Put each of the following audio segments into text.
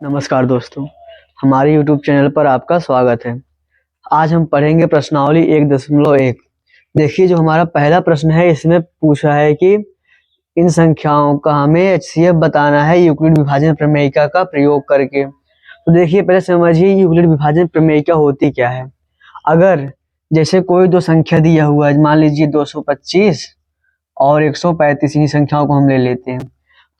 नमस्कार दोस्तों, हमारे YouTube चैनल पर आपका स्वागत है। आज हम पढ़ेंगे प्रश्नावली 1.1। देखिए, जो हमारा पहला प्रश्न है इसमें पूछा है कि इन संख्याओं का हमें HCF बताना है यूक्लिड विभाजन प्रमेयिका का प्रयोग करके। तो देखिए, पहले समझिए यूक्लिड विभाजन प्रमेयिका होती क्या है। अगर जैसे कोई दो संख्या दिया हुआ है, मान लीजिए 225 और 135, इन्हीं संख्याओं को हम ले लेते हैं।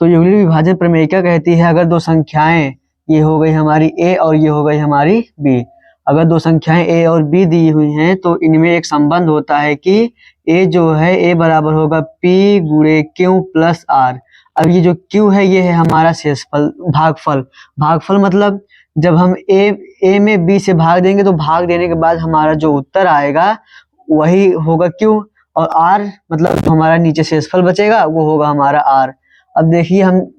तो यूक्लिड विभाजन प्रमेयिका कहती है अगर दो संख्याएं, ये हो गई हमारी a और ये हो गई हमारी b, अगर दो संख्याएं a और b दी हुई हैं तो इनमें एक संबंध होता है कि a जो है a बराबर होगा p गुणे q प्लस r। अब ये जो q है ये है हमारा शेषफल, भागफल। भागफल मतलब जब हम a में b से भाग देंगे तो भाग देने के बाद हमारा जो उत्तर आएगा वही होगा q, और r मतलब हमारा नीचे शेषफल बचेगा वो होगा हमारा r। अब देखिए, हम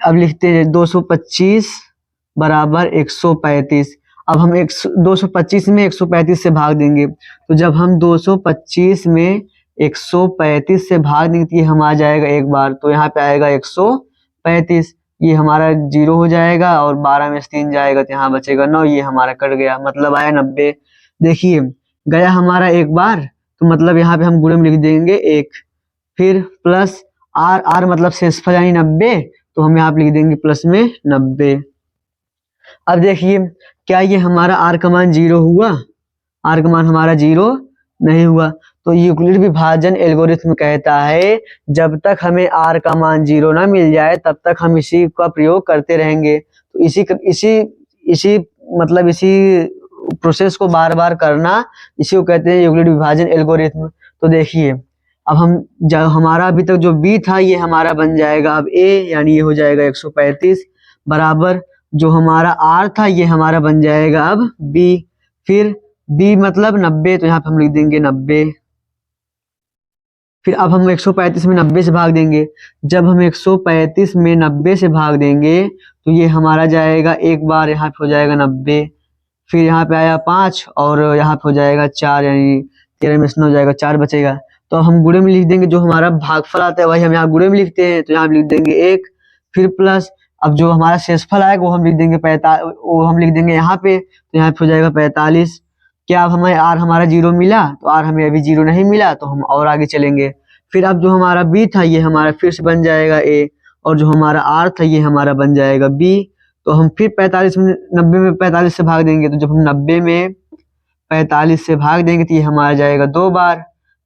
अब लिखते हैं 225 बराबर 135। अब हम 225 में 135 से भाग देंगे, तो जब हम 225 में 135 से भाग देंगे तो ये हम आ जाएगा एक बार, तो यहाँ पे आएगा 135, ये हमारा 0 हो जाएगा और 12 में से 3 जाएगा तो यहाँ बचेगा 9, ये हमारा कट गया, मतलब आया 90। देखिए, गया हमारा एक बार तो मतलब यहाँ पे हम गुणे में लिख देंगे 1, फिर प्लस आर मतलब शेषफल यानी 90, तो हम यहाँ पे लिख देंगे प्लस में 90। अब देखिए, क्या ये हमारा आर का मान 0 हुआ? आर का मान हमारा 0 नहीं हुआ। तो यूक्लिड विभाजन एल्गोरिथ्म कहता है जब तक हमें आर का मान 0 ना मिल जाए तब तक हम इसी का प्रयोग करते रहेंगे। तो इसी प्रोसेस को बार बार करना, इसी को कहते हैं यूक्लिड विभाजन एल्गोरिथ्म। तो देखिए, अब हम जब हमारा अभी तक जो b था ये हमारा बन जाएगा अब a, यानी ये हो जाएगा 135 बराबर जो हमारा r था ये हमारा बन जाएगा अब b, फिर b मतलब 90, तो यहाँ पे हम लिख देंगे 90। फिर अब हम 135 में 90 से भाग देंगे, जब हम 135 में 90 से भाग देंगे तो ये हमारा जाएगा एक बार, यहाँ पे हो जाएगा 90, फिर यहाँ पे आया 5 और यहाँ पे हो जाएगा 4, यानी 13 में से 9 जाएगा, 4 बचेगा। तो हम गुणे में लिख देंगे, जो हमारा भागफल आता है वही हम यहाँ गुणे में लिखते हैं, तो यहाँ लिख देंगे 1, फिर प्लस अब जो हमारा शेषफल आएगा वो हम लिख देंगे 45, वो हम लिख देंगे यहाँ पे, तो यहाँ पे हो जाएगा 45। क्या अब हमें आर हमारा 0 मिला? तो आर हमें अभी 0 नहीं मिला, तो हम और आगे चलेंगे। फिर अब जो हमारा बी था ये हमारा फिर से बन जाएगा ए, और जो हमारा आर था ये हमारा बन जाएगा बी। तो हम फिर 45 में 90 में 45 से भाग देंगे, तो जब हम 90 में 45 से भाग देंगे तो ये हमारा जाएगा 2 बार,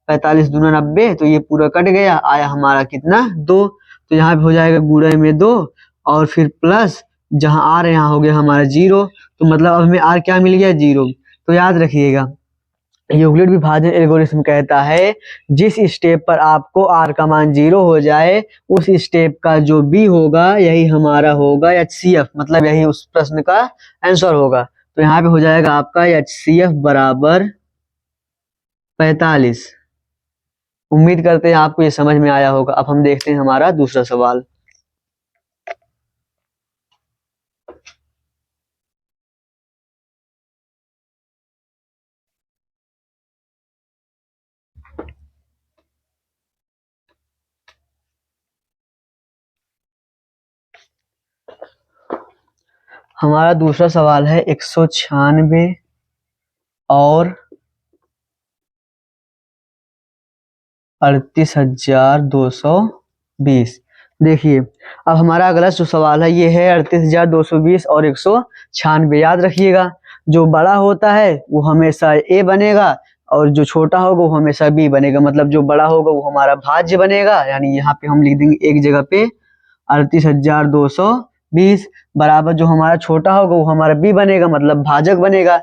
45 दूना 90, तो ये पूरा कट गया, आया हमारा कितना 2, तो यहाँ पे हो जाएगा गुणे में 2 और फिर प्लस जहाँ आर यहाँ हो गया हमारा 0, तो मतलब अब हमें आर क्या मिल गया 0। तो याद रखिएगा, यूक्लिड विभाजन एल्गोरिथ्म कहता है जिस स्टेप पर आपको आर का मान 0 हो जाए उस स्टेप का जो बी होगा यही हमारा होगा HCF, मतलब यही उस प्रश्न का आंसर होगा। तो यहाँ पे हो जाएगा आपका HCF बराबर 45। उम्मीद करते हैं आपको ये समझ में आया होगा। अब हम देखते हैं हमारा दूसरा सवाल। हमारा दूसरा सवाल है 196 और 38,220। देखिए, अब हमारा अगला जो सवाल है ये है 38,220 और 196। याद रखिएगा, जो बड़ा होता है वो हमेशा ए बनेगा और जो छोटा होगा वो हमेशा बी बनेगा। मतलब जो बड़ा होगा वो हमारा भाज्य बनेगा, यानी यहाँ पे हम लिख देंगे एक जगह पे 38,220 बराबर जो हमारा छोटा होगा वो हमारा बी बनेगा, मतलब भाजक बनेगा।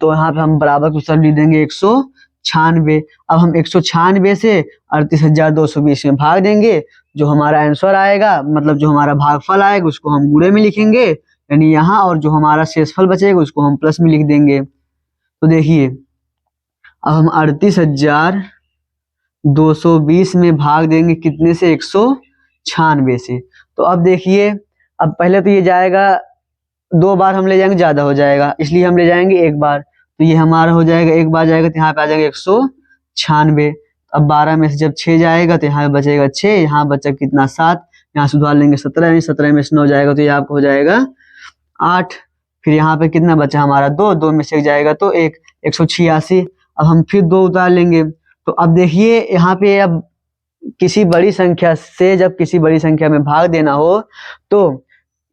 तो यहाँ पे हम बराबर को सब लिख देंगे 196। अब हम 196 से 38,220 में भाग देंगे, जो हमारा आंसर आएगा मतलब जो हमारा भागफल आएगा उसको हम गुणे में लिखेंगे यानी यहाँ, और जो हमारा शेषफल बचेगा उसको हम प्लस में लिख देंगे। तो देखिए, अब हम 38,220 में भाग देंगे कितने से? 196 से। तो अब देखिए, अब पहले तो ये जाएगा 2 बार हम ले जाएंगे ज्यादा हो जाएगा, इसलिए हम ले जाएंगे एक बार, तो ये हमारा हो जाएगा एक बार जाएगा तो यहाँ पे आ जाएगा 196। अब 12 में से जब 6 जाएगा तो यहाँ बचेगा 6, यहाँ बचा कितना 7, यहाँ सुधार लेंगे 17, यानी 17 में से 9 जाएगा तो ये आपको हो जाएगा 8, फिर यहाँ पे कितना बचा हमारा 2, 2 में से एक जाएगा तो 1, 186। अब हम फिर 2 उतार लेंगे। तो अब देखिए यहाँ पे अब किसी बड़ी संख्या से जब किसी बड़ी संख्या में भाग देना हो तो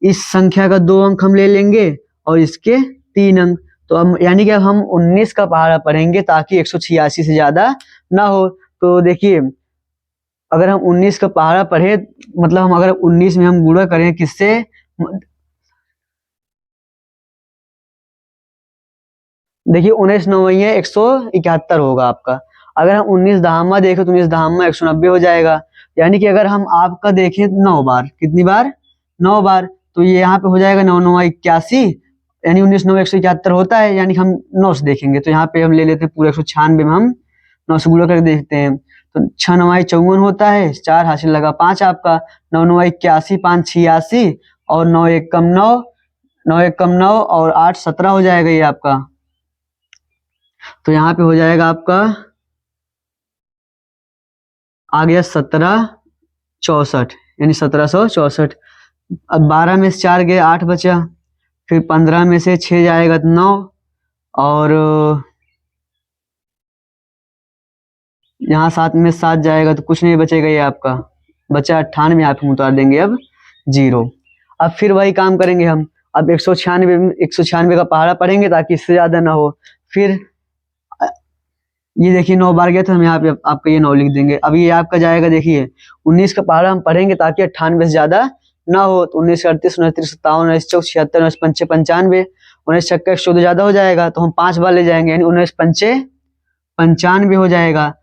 इस संख्या का 2 अंक हम ले लेंगे और इसके 3 अंक। तो अब यानी कि अब हम 19 का पहाड़ा पढ़ेंगे ताकि 186 से ज्यादा ना हो। तो देखिए अगर हम 19 का पहाड़ा पढ़े मतलब हम अगर 19 में हम गुणा करें किससे, देखिए 19 नौवैया 171 होगा आपका। अगर हम 19 दहामा देखें तो 19 दहामा 190 हो जाएगा। यानी कि अगर हम आपका देखें 9 बार, कितनी बार, 9 बार, तो ये यहाँ पे हो जाएगा 9 9 81, यानी 19 9 171 होता है। यानी हम 9 से देखेंगे तो यहाँ पे हम ले लेते हैं पूरा 196 में हम 9 से गुणा करके देखते हैं तो 6 9 54 होता है, 4 हासिल लगा 5 आपका, 9 9 81, 5 86 और 9 1 कम 9, 9 1 कम 9 और 8 17 हो जाएगा ये आपका। तो यहाँ पे हो जाएगा आपका आ गया 1764, यानी 1764। अब 12 में से 4 गए 8 बचा, फिर 15 में से 6 जाएगा तो 9 और यहाँ 7 में 7 जाएगा तो कुछ नहीं बचेगा, ये आपका बचा 98। यहाँ पे हम उतार देंगे अब 0। अब फिर वही काम करेंगे हम, अब 196 का पहाड़ा पढ़ेंगे ताकि इससे ज्यादा ना हो। फिर ये देखिए 9 बार गया तो हम यहाँ पे आपका ये 9 लिख देंगे। अब ये आपका जाएगा देखिए 19 का पहाड़ा हम पढ़ेंगे ताकि 98 से ज्यादा ना हो। तो 19 38 29 57 29 चौक 76 29 पंचे 95, 19 छक्का 114 ज्यादा हो जाएगा तो हम 5 बार ले जाएंगे यानी 19 पंचे 95 हो जाएगा।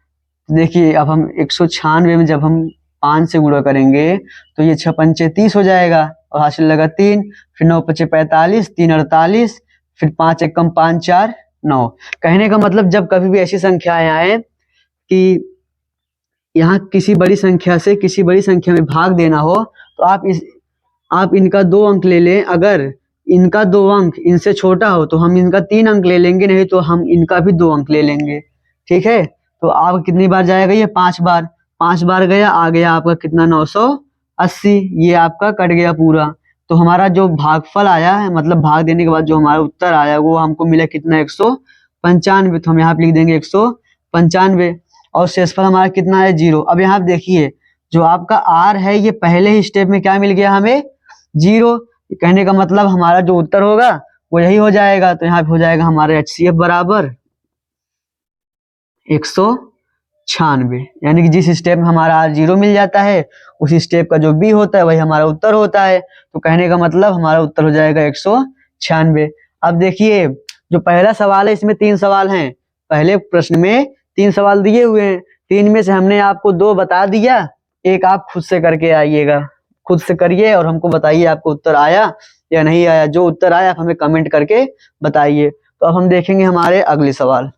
तो देखिए अब हम 196 में जब हम 5 से गुणा करेंगे तो ये 6 पंचे 30 हो जाएगा और हासिल लगा 3, फिर 9 पंचे 45, 3 48, फिर 5 1 कम 5 4 9। कहने का मतलब जब कभी भी ऐसी संख्याएं आए कि यहाँ किसी बड़ी संख्या से किसी बड़ी संख्या में भाग देना हो तो आप इनका 2 अंक ले लें। अगर इनका 2 अंक इनसे छोटा हो तो हम इनका 3 अंक ले लेंगे, नहीं तो हम इनका भी 2 अंक ले लेंगे। ठीक है, तो आप कितनी बार जाएगा ये 5 बार, 5 बार गया, आ गया आपका कितना 980। ये आपका कट गया पूरा। तो हमारा जो भागफल आया है मतलब भाग देने के बाद जो हमारा उत्तर आया वो हमको मिला कितना 195। तो हम यहाँ पे लिख देंगे 195 और शेषफल हमारा कितना है 0। अब यहाँ पे देखिए जो आपका r है ये पहले ही स्टेप में क्या मिल गया हमें 0। कहने का मतलब हमारा जो उत्तर होगा वो यही हो जाएगा। तो यहाँ पे हो जाएगा हमारा HCF बराबर 196, यानी कि जिस स्टेप में हमारा r 0 मिल जाता है उसी स्टेप का जो b होता है वही हमारा उत्तर होता है। तो कहने का मतलब हमारा उत्तर हो जाएगा 196। अब देखिए जो पहला सवाल है इसमें 3 सवाल हैं। पहले प्रश्न में 3 सवाल दिए हुए हैं, 3 में से हमने आपको 2 बता दिया, एक आप खुद से करके आइएगा, खुद से करिए और हमको बताइए आपको उत्तर आया या नहीं आया। जो उत्तर आया आप हमें कमेंट करके बताइए। तो अब हम देखेंगे हमारे अगले सवाल।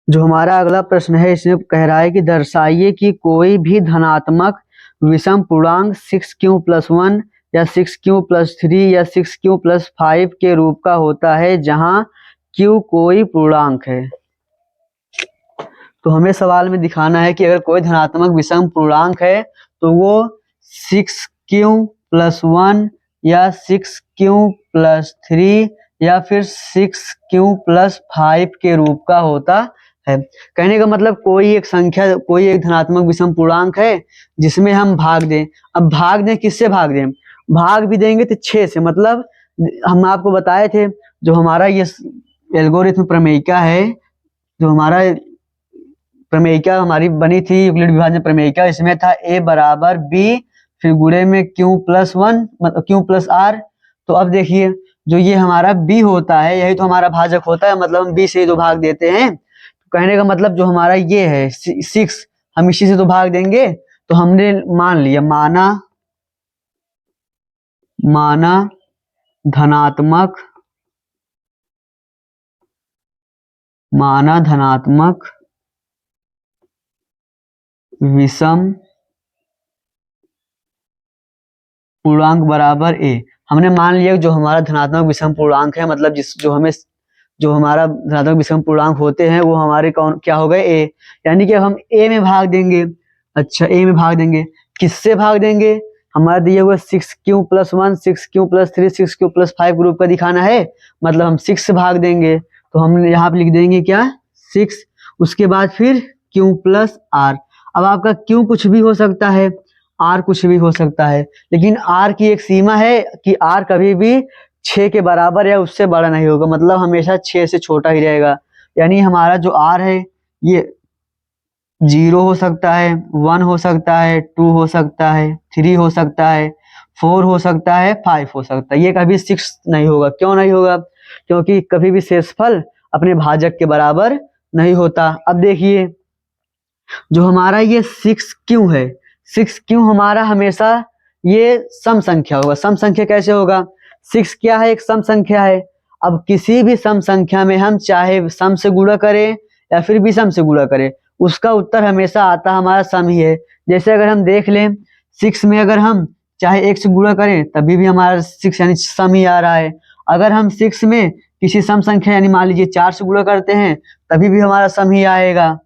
जो हमारा अगला प्रश्न है इसमें कह रहा है कि दर्शाइए कि कोई भी धनात्मक विषम पूर्णांक 6q+1 या 6q+3 या 6q+5 के रूप का होता है जहां q कोई पूर्णांक है। तो हमें सवाल में दिखाना है कि अगर कोई धनात्मक विषम पूर्णांक है तो वो 6q+1 या 6q+3 या फिर 6q+5 के रूप का होता है। कहने का मतलब कोई एक संख्या, कोई एक धनात्मक विषम पूर्णांक है जिसमें हम भाग दें। अब भाग दें किससे भाग दें, भाग भी देंगे तो 6 से। मतलब हम आपको बताए थे जो हमारा ये एल्गोरिथम प्रमेयिका है, जो हमारा प्रमेयिका हमारी बनी थी यूक्लिड विभाजन प्रमेयिका, इसमें था a बराबर b फिर गुणे में q+1 मतलब q+r। तो अब देखिए जो ये हमारा b होता है यही तो हमारा भाजक होता है, मतलब हम b से ही तो भाग देते हैं। तो कहने का मतलब जो हमारा ये है 6 हम इसी से तो भाग देंगे। तो हमने मान लिया, माना धनात्मक विषम पूर्णांक बराबर ए। हमने मान लिया जो हमारा धनात्मक विषम पूर्णांक है, मतलब जो हमारा धनात्मक विषम पूर्णांक होते हैं वो हमारे कौन क्या हो गए, ए। यानी कि अब हम ए में भाग देंगे। अच्छा, ए में भाग देंगे, किससे भाग देंगे? हमारा दिया हुआ 6q+1, 6q+3, 6q+5 ग्रुप का दिखाना है, मतलब हम 6 से भाग देंगे। तो हम यहाँ पे लिख देंगे क्या, 6। उसके बाद फिर q+r। अब आपका q कुछ भी हो सकता है, r कुछ भी हो सकता है, लेकिन r की एक सीमा है कि r कभी भी 6 के बराबर या उससे बड़ा नहीं होगा, मतलब हमेशा 6 से छोटा ही रहेगा। यानी हमारा जो r है ये 0 हो सकता है, 1 हो सकता है, 2 हो सकता है, 3 हो सकता है, 4 हो सकता है, 5 हो सकता है। ये कभी 6 नहीं होगा। क्यों नहीं होगा? क्योंकि कभी भी शेषफल अपने भाजक के बराबर नहीं होता। अब देखिए जो हमारा ये 6q है, 6q हमारा हमेशा ये सम संख्या होगा। सम संख्या कैसे होगा? 6 क्या है? एक सम संख्या है। अब किसी भी सम संख्या में हम चाहे सम से गुणा करें या फिर विषम से गुणा करें, उसका उत्तर हमेशा आता हमारा सम ही है। जैसे अगर हम देख लें 6 में अगर हम चाहे 1 से गुणा करें तभी भी हमारा 6 यानी सम ही आ रहा है। अगर हम 6 में किसी सम संख्या यानी मान लीजिए 4 से गुणा करते हैं तभी भी हमारा सम ही आएगा।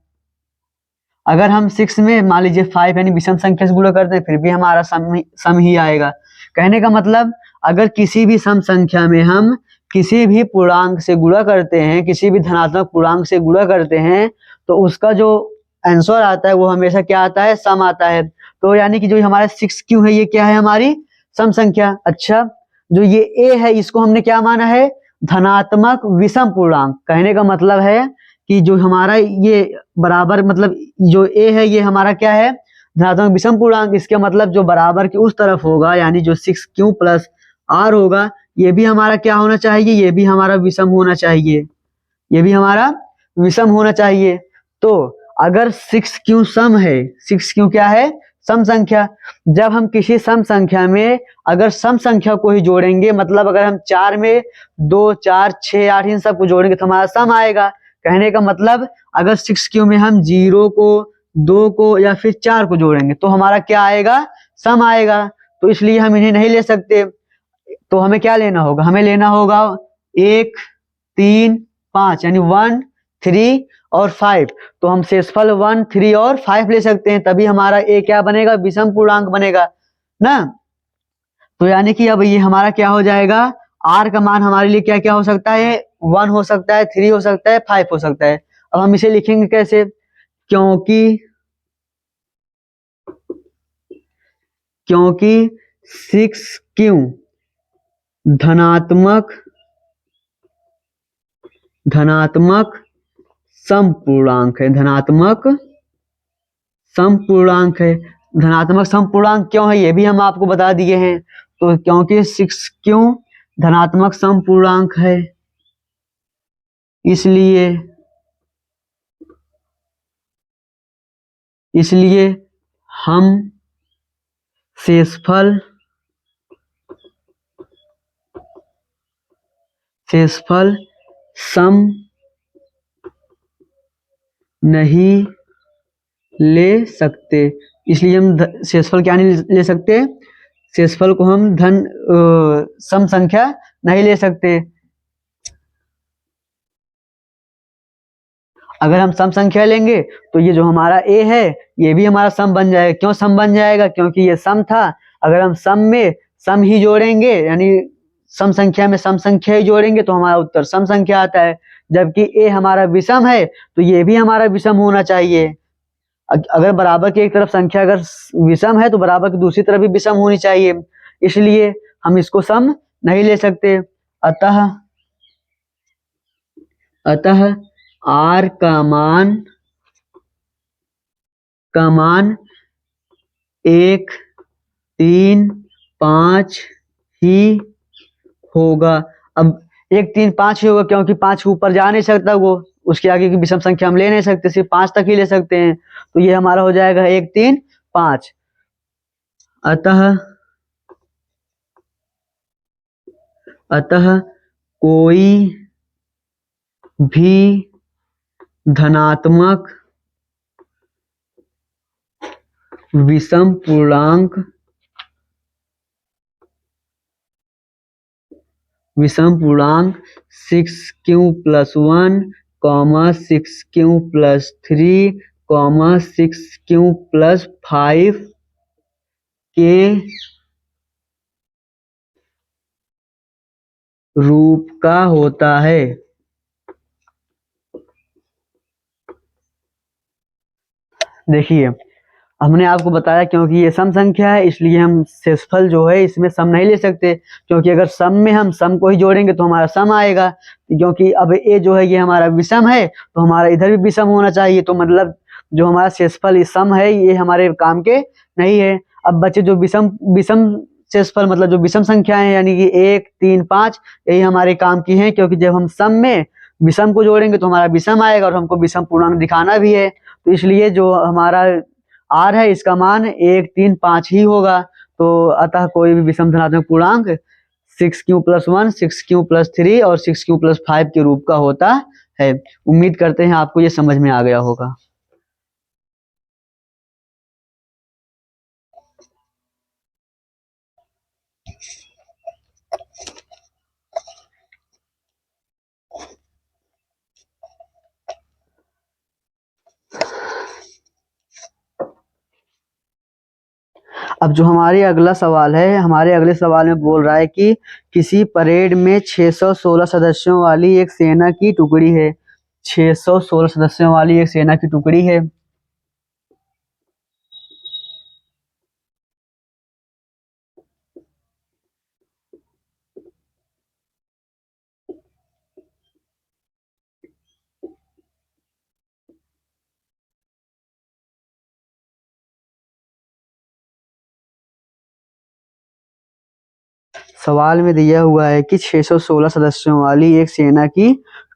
अगर हम 6 में मान लीजिए 5 यानी विषम संख्या से गुणा करते हैं फिर भी हमारा सम ही आएगा। कहने का मतलब अगर किसी भी सम संख्या में हम किसी भी पूर्णांक से गुणा करते हैं, किसी भी धनात्मक पूर्णांक से गुणा करते हैं, तो उसका जो आंसर आता है वो हमेशा क्या आता है, सम आता है। तो यानी कि जो हमारा 6q है ये क्या है, हमारी सम संख्या। अच्छा, जो ये a है इसको हमने क्या माना है, धनात्मक विषम पूर्णांक। कहने का मतलब है कि जो हमारा ये बराबर मतलब जो a है ये हमारा क्या है, धनात्मक विषम पूर्णांक। इसका मतलब जो बराबर की उस तरफ होगा यानी जो 6q+r होगा ये भी हमारा क्या होना चाहिए, ये भी हमारा विषम होना चाहिए, ये भी हमारा विषम होना चाहिए। तो अगर 6q सम है, 6q क्या है, सम संख्या। जब हम किसी सम संख्या में अगर सम संख्या को ही जोड़ेंगे, मतलब अगर हम 4 में 2, 4, 6, 8 इन सबको जोड़ेंगे तो हमारा सम आएगा। कहने का मतलब अगर 6q में हम 0 को, 2 को या फिर 4 को जोड़ेंगे तो हमारा क्या आएगा, सम आएगा। तो इसलिए हम इन्हें नहीं ले सकते। तो हमें क्या लेना होगा, हमें लेना होगा 1, 3, 5 यानी 1, 3 और 5। तो हम शेषफल 1, 3 और 5 ले सकते हैं, तभी हमारा ए क्या बनेगा, विषम पूर्णांक बनेगा ना। तो यानी कि अब ये हमारा क्या हो जाएगा, आर का मान हमारे लिए क्या क्या हो सकता है, 1 हो सकता है, 3 हो सकता है, 5 हो सकता है। अब हम इसे लिखेंगे कैसे, क्योंकि 6q धनात्मक सम पूर्णांक है, धनात्मक सम पूर्णांक है। धनात्मक सम पूर्णांक क्यों है ये भी हम आपको बता दिए हैं। तो क्योंकि 6q धनात्मक सम पूर्णांक है इसलिए हम शेषफल सम नहीं ले सकते। इसलिए हम शेषफल क्या नहीं ले सकते, शेषफल को हम सम संख्या नहीं ले सकते। अगर हम सम संख्या लेंगे तो ये जो हमारा a है ये भी हमारा सम बन जाएगा। क्यों सम बन जाएगा, क्योंकि ये सम था। अगर हम सम में सम ही जोड़ेंगे यानी सम संख्या में सम संख्या ही जोड़ेंगे तो हमारा उत्तर सम संख्या आता है। जबकि a हमारा विषम है तो ये भी हमारा विषम होना चाहिए। अगर बराबर की एक तरफ संख्या अगर विषम है तो बराबर की दूसरी तरफ भी विषम होनी चाहिए, इसलिए हम इसको सम नहीं ले सकते। अतः r का मान 1, 3, 5 ही होगा। अब 1, 3, 5 ही होगा क्योंकि 5 के ऊपर जा नहीं सकता वो, उसके आगे की विषम संख्या हम ले नहीं सकते, सिर्फ 5 तक ही ले सकते हैं। तो ये हमारा हो जाएगा 1, 3, 5। अतः कोई भी धनात्मक विषम पूर्णांक विषम पूर्णांक 6q plus 1 comma 6q plus 3 comma 6q plus 5 के रूप का होता है। देखिए, हमने आपको बताया क्योंकि ये सम संख्या है इसलिए हम शेषफल जो है इसमें सम नहीं ले सकते, क्योंकि अगर सम में हम सम को ही जोड़ेंगे तो हमारा सम आएगा, क्योंकि अब ए जो है ये हमारा विषम है तो हमारा इधर भी विषम होना चाहिए, तो मतलब जो हमारा शेषफल सम है ये हमारे काम के नहीं है। अब बचे जो विषम विषम शेषफल मतलब जो विषम संख्याएं यानी कि 1 3 5 यही हमारे काम की हैं, क्योंकि जब हम सम में विषम को जोड़ेंगे तो हमारा विषम आएगा और हमको विषम पूर्णांक दिखाना भी है, तो इसलिए जो हमारा आर है इसका मान 1 3 5 ही होगा। तो अतः कोई भी विषम धनात्मक पूर्णांक 6q+1 6q+3 और 6q+5 के रूप का होता है। उम्मीद करते हैं आपको ये समझ में आ गया होगा। अब जो हमारे अगला सवाल है, हमारे अगले सवाल में बोल रहा है कि किसी परेड में 616 सदस्यों वाली एक सेना की टुकड़ी है। 616 सदस्यों वाली एक सेना की टुकड़ी है। सवाल में दिया हुआ है कि 616 सदस्यों वाली एक सेना की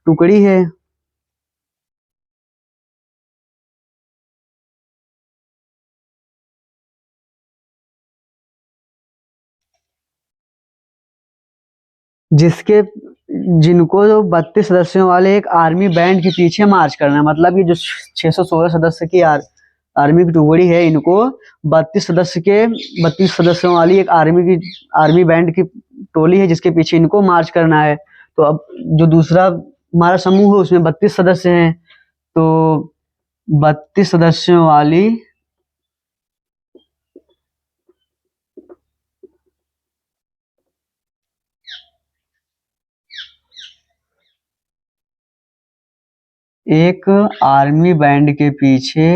टुकड़ी है। जिसके जिनको 32 सदस्यों वाले एक आर्मी बैंड के पीछे मार्च करना है, मतलब ये जो 616 सदस्य की आर्मी की टुकड़ी है, इनको 32 सदस्यों वाली एक आर्मी बैंड की टोली है जिसके पीछे इनको मार्च करना है। तो अब जो दूसरा हमारा समूह है उसमें 32 सदस्य हैं, तो 32 सदस्यों वाली एक आर्मी बैंड के पीछे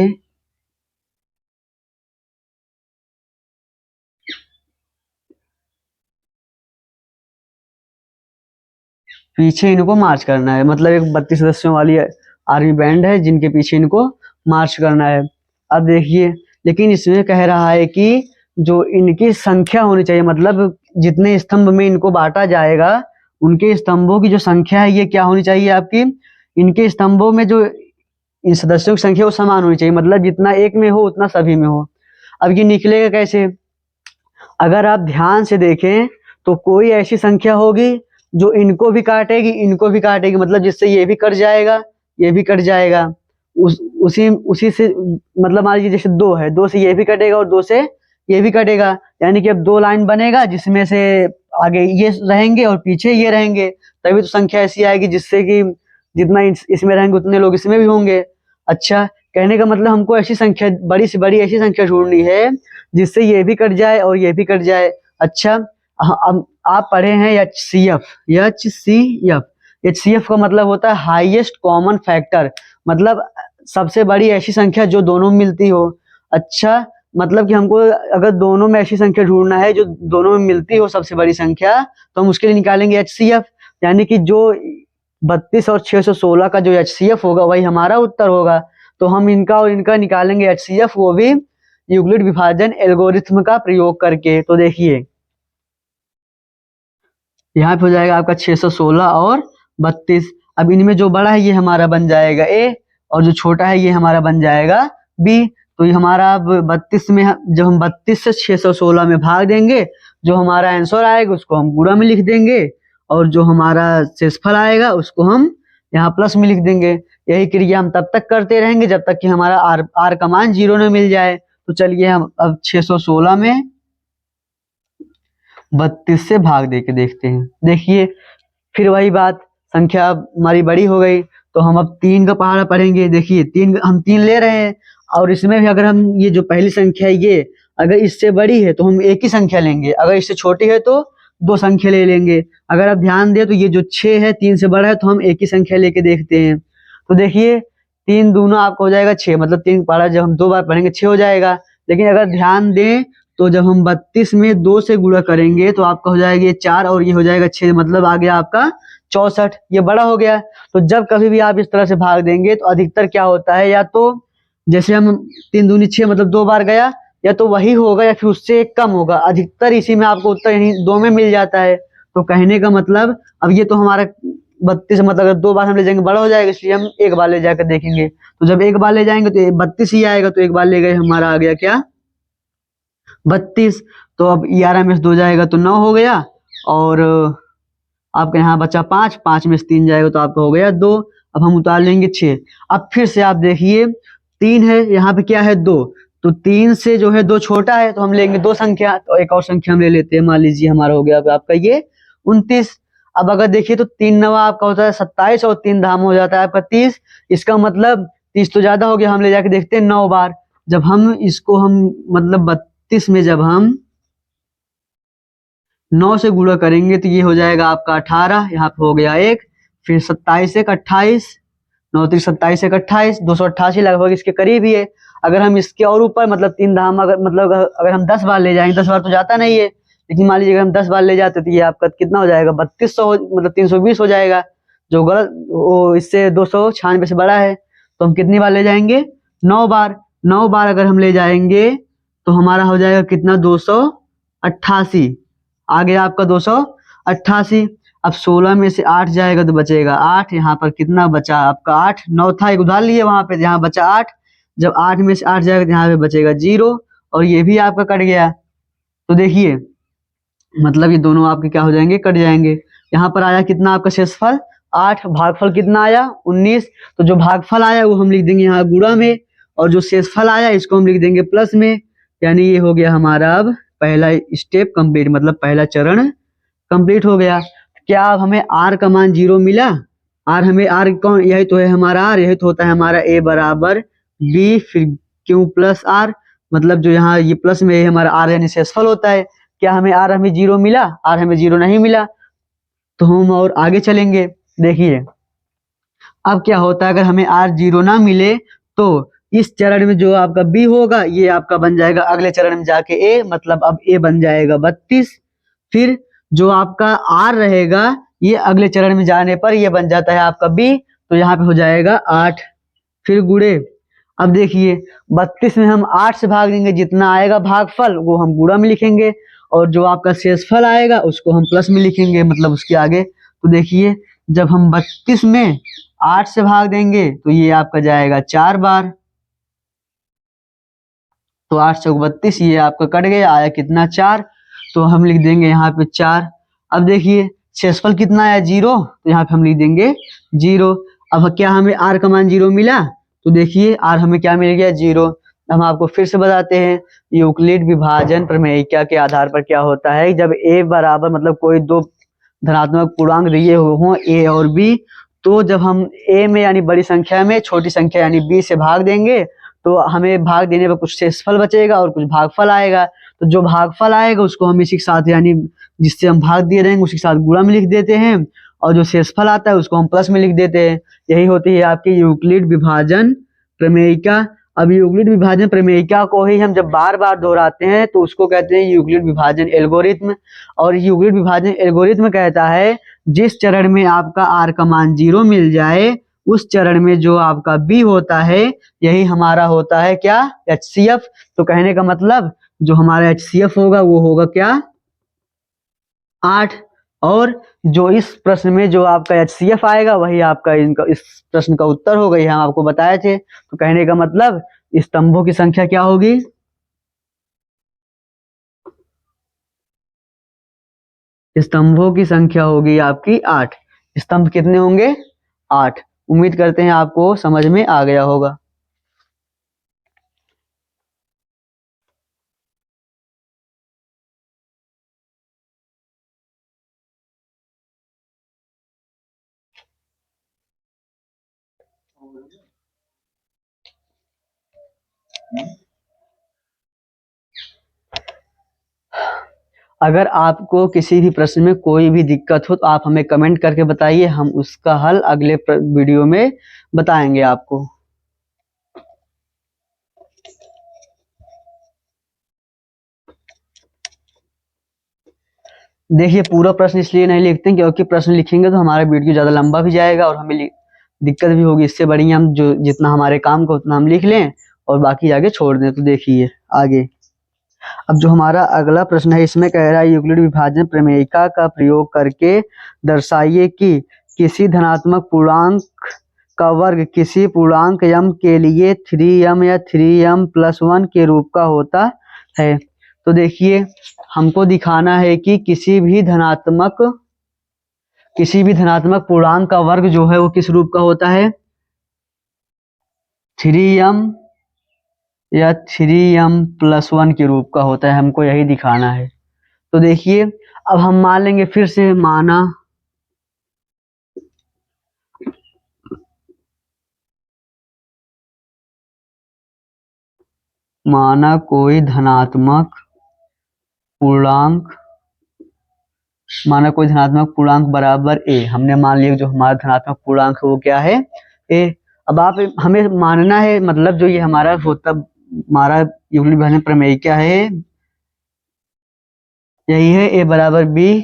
इनको मार्च करना है, मतलब एक 32 सदस्यों वाली आर्मी बैंड है जिनके पीछे इनको मार्च करना है। अब देखिए, लेकिन इसमें कह रहा है कि जो इनकी संख्या होनी चाहिए, मतलब जितने स्तंभ में इनको बांटा जाएगा उनके स्तंभों की जो संख्या है ये क्या होनी चाहिए आपकी, इनके स्तंभों में जो इन सदस्यों की संख्या वो समान होनी चाहिए, मतलब जितना एक में हो उतना सभी में हो। अब ये निकलेगा कैसे, अगर आप ध्यान से देखें तो कोई ऐसी संख्या होगी जो इनको भी काटेगी इनको भी काटेगी, मतलब जिससे ये भी कट जाएगा ये भी कट जाएगा। उसी उसी से मतलब मान लीजिए जैसे 2 है, 2 से ये भी कटेगा और 2 से ये भी कटेगा, यानी कि अब 2 लाइन बनेगा जिसमें से आगे ये रहेंगे और पीछे ये रहेंगे, तभी तो संख्या ऐसी आएगी जिससे कि जितना इसमें रहेंगे उतने लोग इसमें भी होंगे। अच्छा, कहने का मतलब हमको ऐसी संख्या बड़ी से बड़ी ऐसी संख्या ढूंढनी है जिससे ये भी कट जाए और ये भी कट जाए। अच्छा, अब आप पढ़े हैं HCF। HCF का मतलब होता है हाईएस्ट कॉमन फैक्टर, मतलब सबसे बड़ी ऐसी संख्या जो दोनों में मिलती हो। अच्छा, मतलब कि हमको अगर दोनों में ऐसी संख्या ढूंढना है जो दोनों में मिलती हो सबसे बड़ी संख्या, तो हम उसके लिए निकालेंगे HCF, यानी कि जो 32 और 616 का जो HCF होगा वही हमारा उत्तर होगा। तो हम इनका और इनका निकालेंगे HCF, वो भी यूक्लिड विभाजन एल्गोरिथ्म का प्रयोग करके। तो देखिए, यहाँ पे हो जाएगा आपका 616 और 32। अब इनमें जो बड़ा है ये हमारा बन जाएगा A और जो छोटा है ये हमारा बन जाएगा B। तो ये हमारा अब 32 में जब हम 32 से 616 में भाग देंगे, जो हमारा आंसर आएगा उसको हम पूरा में लिख देंगे और जो हमारा शेषफल आएगा उसको हम यहाँ प्लस में लिख देंगे। यही क्रिया हम तब तक करते रहेंगे जब तक कि हमारा आर का मान 0 न मिल जाए। तो चलिए हम अब 616 में 32 से भाग दे के देखते हैं। देखिए फिर वही बात, संख्या हमारी बड़ी हो गई तो हम अब 3 का पहाड़ा पढ़ेंगे। देखिए हम 3 ले रहे हैं और इसमें भी अगर हम ये जो पहली संख्या है ये अगर इससे बड़ी है तो हम एक ही संख्या लेंगे, अगर इससे छोटी है तो 2 संख्या ले लेंगे। अगर आप ध्यान दें तो ये जो 6 है 3 से बड़ा है तो हम एक ही संख्या लेके देखते हैं। तो देखिए 3 दूना आपका हो जाएगा 6, मतलब 3 पहाड़ा जब हम 2 बार पढ़ेंगे 6 हो जाएगा। लेकिन अगर ध्यान दें तो जब हम 32 में 2 से गुणा करेंगे तो आपका हो जाएगा ये 4 और ये हो जाएगा 6, मतलब आ गया आपका 64, ये बड़ा हो गया। तो जब कभी भी आप इस तरह से भाग देंगे तो अधिकतर क्या होता है, या तो जैसे हम 3 दूनी 6 मतलब 2 बार गया, या तो वही होगा या फिर उससे एक कम होगा। अधिकतर इसी में आपको उत्तर यही 2 में मिल जाता है। तो कहने का मतलब अब ये तो हमारा 32 मतलब अगर 2 बार हम ले जाएंगे बड़ा हो जाएगा, इसलिए हम एक बार ले जाकर देखेंगे। तो जब एक बार ले जाएंगे तो 32 ही आएगा, तो एक बार ले गए हमारा आ गया क्या 32। तो अब 11 में से 2 जाएगा तो 9 हो गया, और आपके यहाँ बचा 5, 5 में से 3 जाएगा तो आपका हो गया 2। अब हम उतार लेंगे 6। अब फिर से आप देखिए 3 है, यहाँ पे क्या है 2, तो 3 से जो है 2 छोटा है तो हम लेंगे 2 संख्या, तो एक और संख्या हम ले लेते हैं। मान लीजिए हमारा हो गया अब आपका ये 29। अब अगर देखिए तो 3 नवा आपका होता है 27 और 3 धाम हो जाता है आपका 30। इसका मतलब 30 तो ज्यादा हो गया, हम ले जाके देखते हैं 9 बार। जब हम इसको हम मतलब 32 में जब हम 9 से गुणा करेंगे तो ये हो जाएगा आपका 18, यहाँ पे हो गया 1, फिर 27 एक 28, 9 3 27 एक 28, 288 लगभग इसके करीब ही है। अगर हम इसके और ऊपर मतलब 3 धाम अगर मतलब अगर हम 10 बार ले जाएंगे, 10 बार तो जाता नहीं है, लेकिन मान लीजिए अगर हम 10 बार ले जाते तो ये आपका कितना हो जाएगा 3200 मतलब 320 हो जाएगा, जो गलत वो इससे 296 से बड़ा है। तो हम कितनी बार ले जाएंगे 9 बार। 9 बार अगर हम ले जाएंगे तो हमारा हो जाएगा कितना 288, आ गया आपका 288। अब 16 में से 8 जाएगा तो बचेगा 8, यहाँ पर कितना बचा आपका 8, 9 था एक उधार लिए वहां पे, यहाँ बचा 8। जब 8 में से 8 जाएगा तो यहाँ पे बचेगा 0, और ये भी आपका कट गया। तो देखिए मतलब ये दोनों आपके क्या हो जाएंगे, कट जाएंगे। यहाँ पर आया कितना आपका शेषफल 8, भागफल कितना आया 19। तो जो भागफल आया वो हम लिख देंगे यहाँ गुणा में, और जो शेषफल आया इसको हम लिख देंगे प्लस में। यानी ये हो गया हमारा अब पहला स्टेप कंप्लीट, मतलब पहला चरण कंप्लीट हो गया। क्या अब हमें आर का मान 0 मिला? आर हमें आर कौन, यही तो है हमारा आर, यही तो होता है हमारा ए बराबर बी फिर क्यू प्लस आर, मतलब जो यहाँ ये प्लस में हमारा आर यानी शेषफल होता है। क्या हमें आर हमें 0 मिला? आर हमें 0 नहीं मिला, तो हम और आगे चलेंगे। देखिए अब क्या होता है, अगर हमें आर 0 ना मिले तो इस चरण में जो आपका बी होगा ये आपका बन जाएगा अगले चरण में जाके ए, मतलब अब ए बन जाएगा 32। फिर जो आपका आर रहेगा ये अगले चरण में जाने पर ये बन जाता है आपका बी, तो यहाँ पे हो जाएगा 8। फिर गुणे, अब देखिए 32 में हम 8 से भाग देंगे, जितना आएगा भागफल वो हम गुणा में लिखेंगे, और जो आपका शेषफल आएगा उसको हम प्लस में लिखेंगे, मतलब उसके आगे। तो देखिए जब हम 32 में 8 से भाग देंगे तो ये आपका जाएगा 4 बार, तो 8 चौक 32, ये आपका कट गया, आया कितना 4, तो हम लिख देंगे यहाँ पे 4। अब देखिए शेषफल कितना आया 0, तो यहाँ पे हम लिख देंगे 0। अब क्या हमें आर का मान 0 मिला? तो देखिए आर हमें क्या मिल गया 0। हम आपको फिर से बताते हैं, यूक्लिड विभाजन प्रमेयिका के आधार पर क्या होता है, जब ए बराबर मतलब कोई दो धनात्मक पूर्णांक दिए हों ए और बी, तो जब हम ए में यानी बड़ी संख्या में छोटी संख्या यानी बी से भाग देंगे तो हमें भाग देने पर कुछ शेषफल बचेगा और कुछ भागफल आएगा। तो जो भागफल आएगा उसको हम इसी के साथ यानी जिससे हम भाग दिए रहेंगे उसी के साथ गुणा में लिख देते हैं, और जो शेषफल आता है उसको हम प्लस में लिख देते हैं। यही होती है आपकी यूक्लिड विभाजन प्रमेयिका। अब यूक्लिड विभाजन प्रमेयिका को ही हम जब बार बार दोहराते हैं तो उसको कहते हैं यूक्लिड विभाजन एल्गोरिथ्म। और यूक्लिड विभाजन एल्गोरिथ्म कहता है जिस चरण में आपका आर का मान 0 मिल जाए उस चरण में जो आपका बी होता है यही हमारा होता है क्या HCF। तो कहने का मतलब जो हमारा HCF होगा वो होगा क्या 8। और जो इस प्रश्न में जो आपका HCF आएगा वही आपका इनका इस प्रश्न का उत्तर होगा, ये हम आपको बताए थे। तो कहने का मतलब स्तंभों की संख्या क्या होगी, स्तंभों की संख्या होगी आपकी 8। स्तंभ कितने होंगे 8। उम्मीद करते हैं आपको समझ में आ गया होगा। अगर आपको किसी भी प्रश्न में कोई भी दिक्कत हो तो आप हमें कमेंट करके बताइए, हम उसका हल अगले वीडियो में बताएंगे आपको। देखिए, पूरा प्रश्न इसलिए नहीं लिखते हैं क्योंकि प्रश्न लिखेंगे तो हमारा वीडियो ज़्यादा लंबा भी जाएगा और हमें दिक्कत भी होगी। इससे बढ़िया हम जो जितना हमारे काम का उतना हम लिख लें और बाकी आगे छोड़ दें। तो देखिए आगे, अब जो हमारा अगला प्रश्न है इसमें कह रहा है यूक्लिड विभाजन प्रमेयिका का प्रयोग करके दर्शाइए कि किसी धनात्मक पूर्णांक का वर्ग किसी पूर्णांक m के लिए 3m या 3m+1 के रूप का होता है। तो देखिए, हमको दिखाना है कि किसी भी धनात्मक पूर्णांक का वर्ग जो है वो किस रूप का होता है, 3m या 3m+1 के रूप का होता है। हमको यही दिखाना है। तो देखिए, अब हम मान लेंगे फिर से, माना कोई धनात्मक पूर्णांक बराबर a। हमने मान लिया जो हमारा धनात्मक पूर्णांक है वो क्या है, a। अब आप हमें मानना है, मतलब जो ये हमारा यूक्लिड विभाजन प्रमेय क्या है, यही है a बराबर b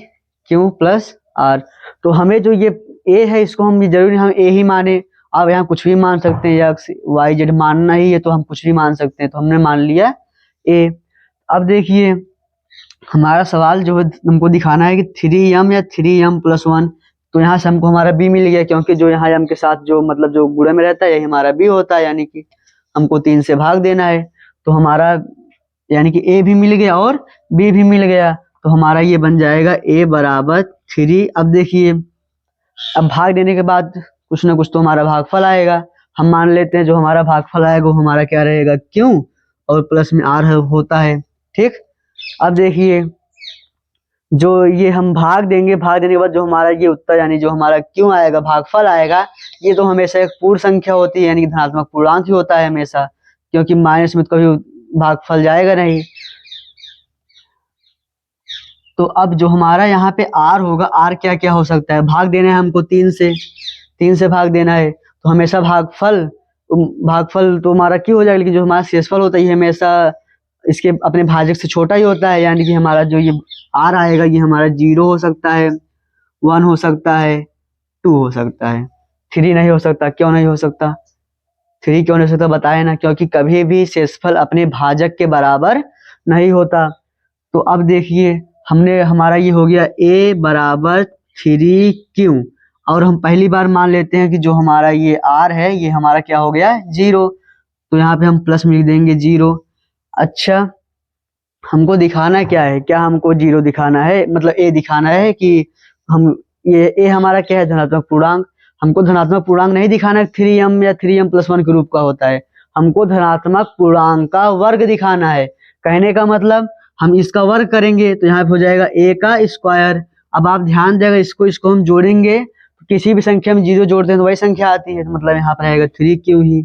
q प्लस r। तो हमें जो ये a है इसको हम जरूरी हम a ही माने। आप यहाँ कुछ भी मान सकते हैं, या y z मानना ही है तो हम कुछ भी मान सकते हैं। तो हमने मान लिया a। अब देखिए, हमारा सवाल जो है हमको दिखाना है कि 3m या 3m+1। तो यहाँ से हमको हमारा b मिल गया, क्योंकि जो यहाँ m के साथ जो मतलब जो गुणा में रहता है यही हमारा b होता है, यानी कि हमको 3 से भाग देना है। तो हमारा यानी कि a भी मिल गया और b भी मिल गया। तो हमारा ये बन जाएगा a बराबर 3। अब देखिए, अब भाग देने के बाद कुछ ना कुछ तो हमारा भागफल आएगा। हम मान लेते हैं जो हमारा भागफल आएगा वो हमारा क्या रहेगा, q, और प्लस में r होता है। ठीक, अब देखिए, जो ये हम भाग देने के बाद जो हमारा ये उत्तर यानी जो हमारा क्यों आएगा, भागफल आएगा, ये तो हमेशा एक पूर्ण संख्या होती है, यानी कि धनात्मक पूर्णांक ही होता है हमेशा, क्योंकि माइनस में तो कभी भागफल जाएगा नहीं। तो अब जो हमारा यहाँ पे r होगा, r क्या क्या हो सकता है, भाग देना है हमको 3 से भाग देना है। तो हमेशा भागफल तो हमारा क्यों हो जाएगा, लेकिन जो हमारा शेषफल होता है ये हमेशा इसके अपने भाजक से छोटा ही होता है। यानी कि हमारा जो ये r आएगा ये हमारा 0 हो सकता है, 1 हो सकता है, 2 हो सकता है, 3 नहीं हो सकता। क्यों नहीं हो सकता, 3 क्यों नहीं हो सकता बताए ना, क्योंकि कभी भी शेषफल अपने भाजक के बराबर नहीं होता। तो अब देखिए, हमारा ये हो गया a बराबर 3q, और हम पहली बार मान लेते हैं कि जो हमारा ये r है ये हमारा क्या हो गया, 0। तो यहाँ पे हम प्लस में लिख देंगे 0। अच्छा, हमको दिखाना क्या है, क्या हमको 0 दिखाना है, मतलब a दिखाना है कि हम ये a हमारा क्या है, धनात्मक पूर्णांक। हमको धनात्मक पूर्णांक नहीं दिखाना है 3m या 3m+1 के रूप का होता है, हमको धनात्मक पूर्णांक का वर्ग दिखाना है। कहने का मतलब हम इसका वर्ग करेंगे तो यहाँ पे हो जाएगा a का स्क्वायर। अब आप ध्यान देगा, इसको हम जोड़ेंगे तो किसी भी संख्या में 0 जोड़ते हैं तो वही संख्या आती है। तो मतलब यहाँ पर आएगा 3q ही।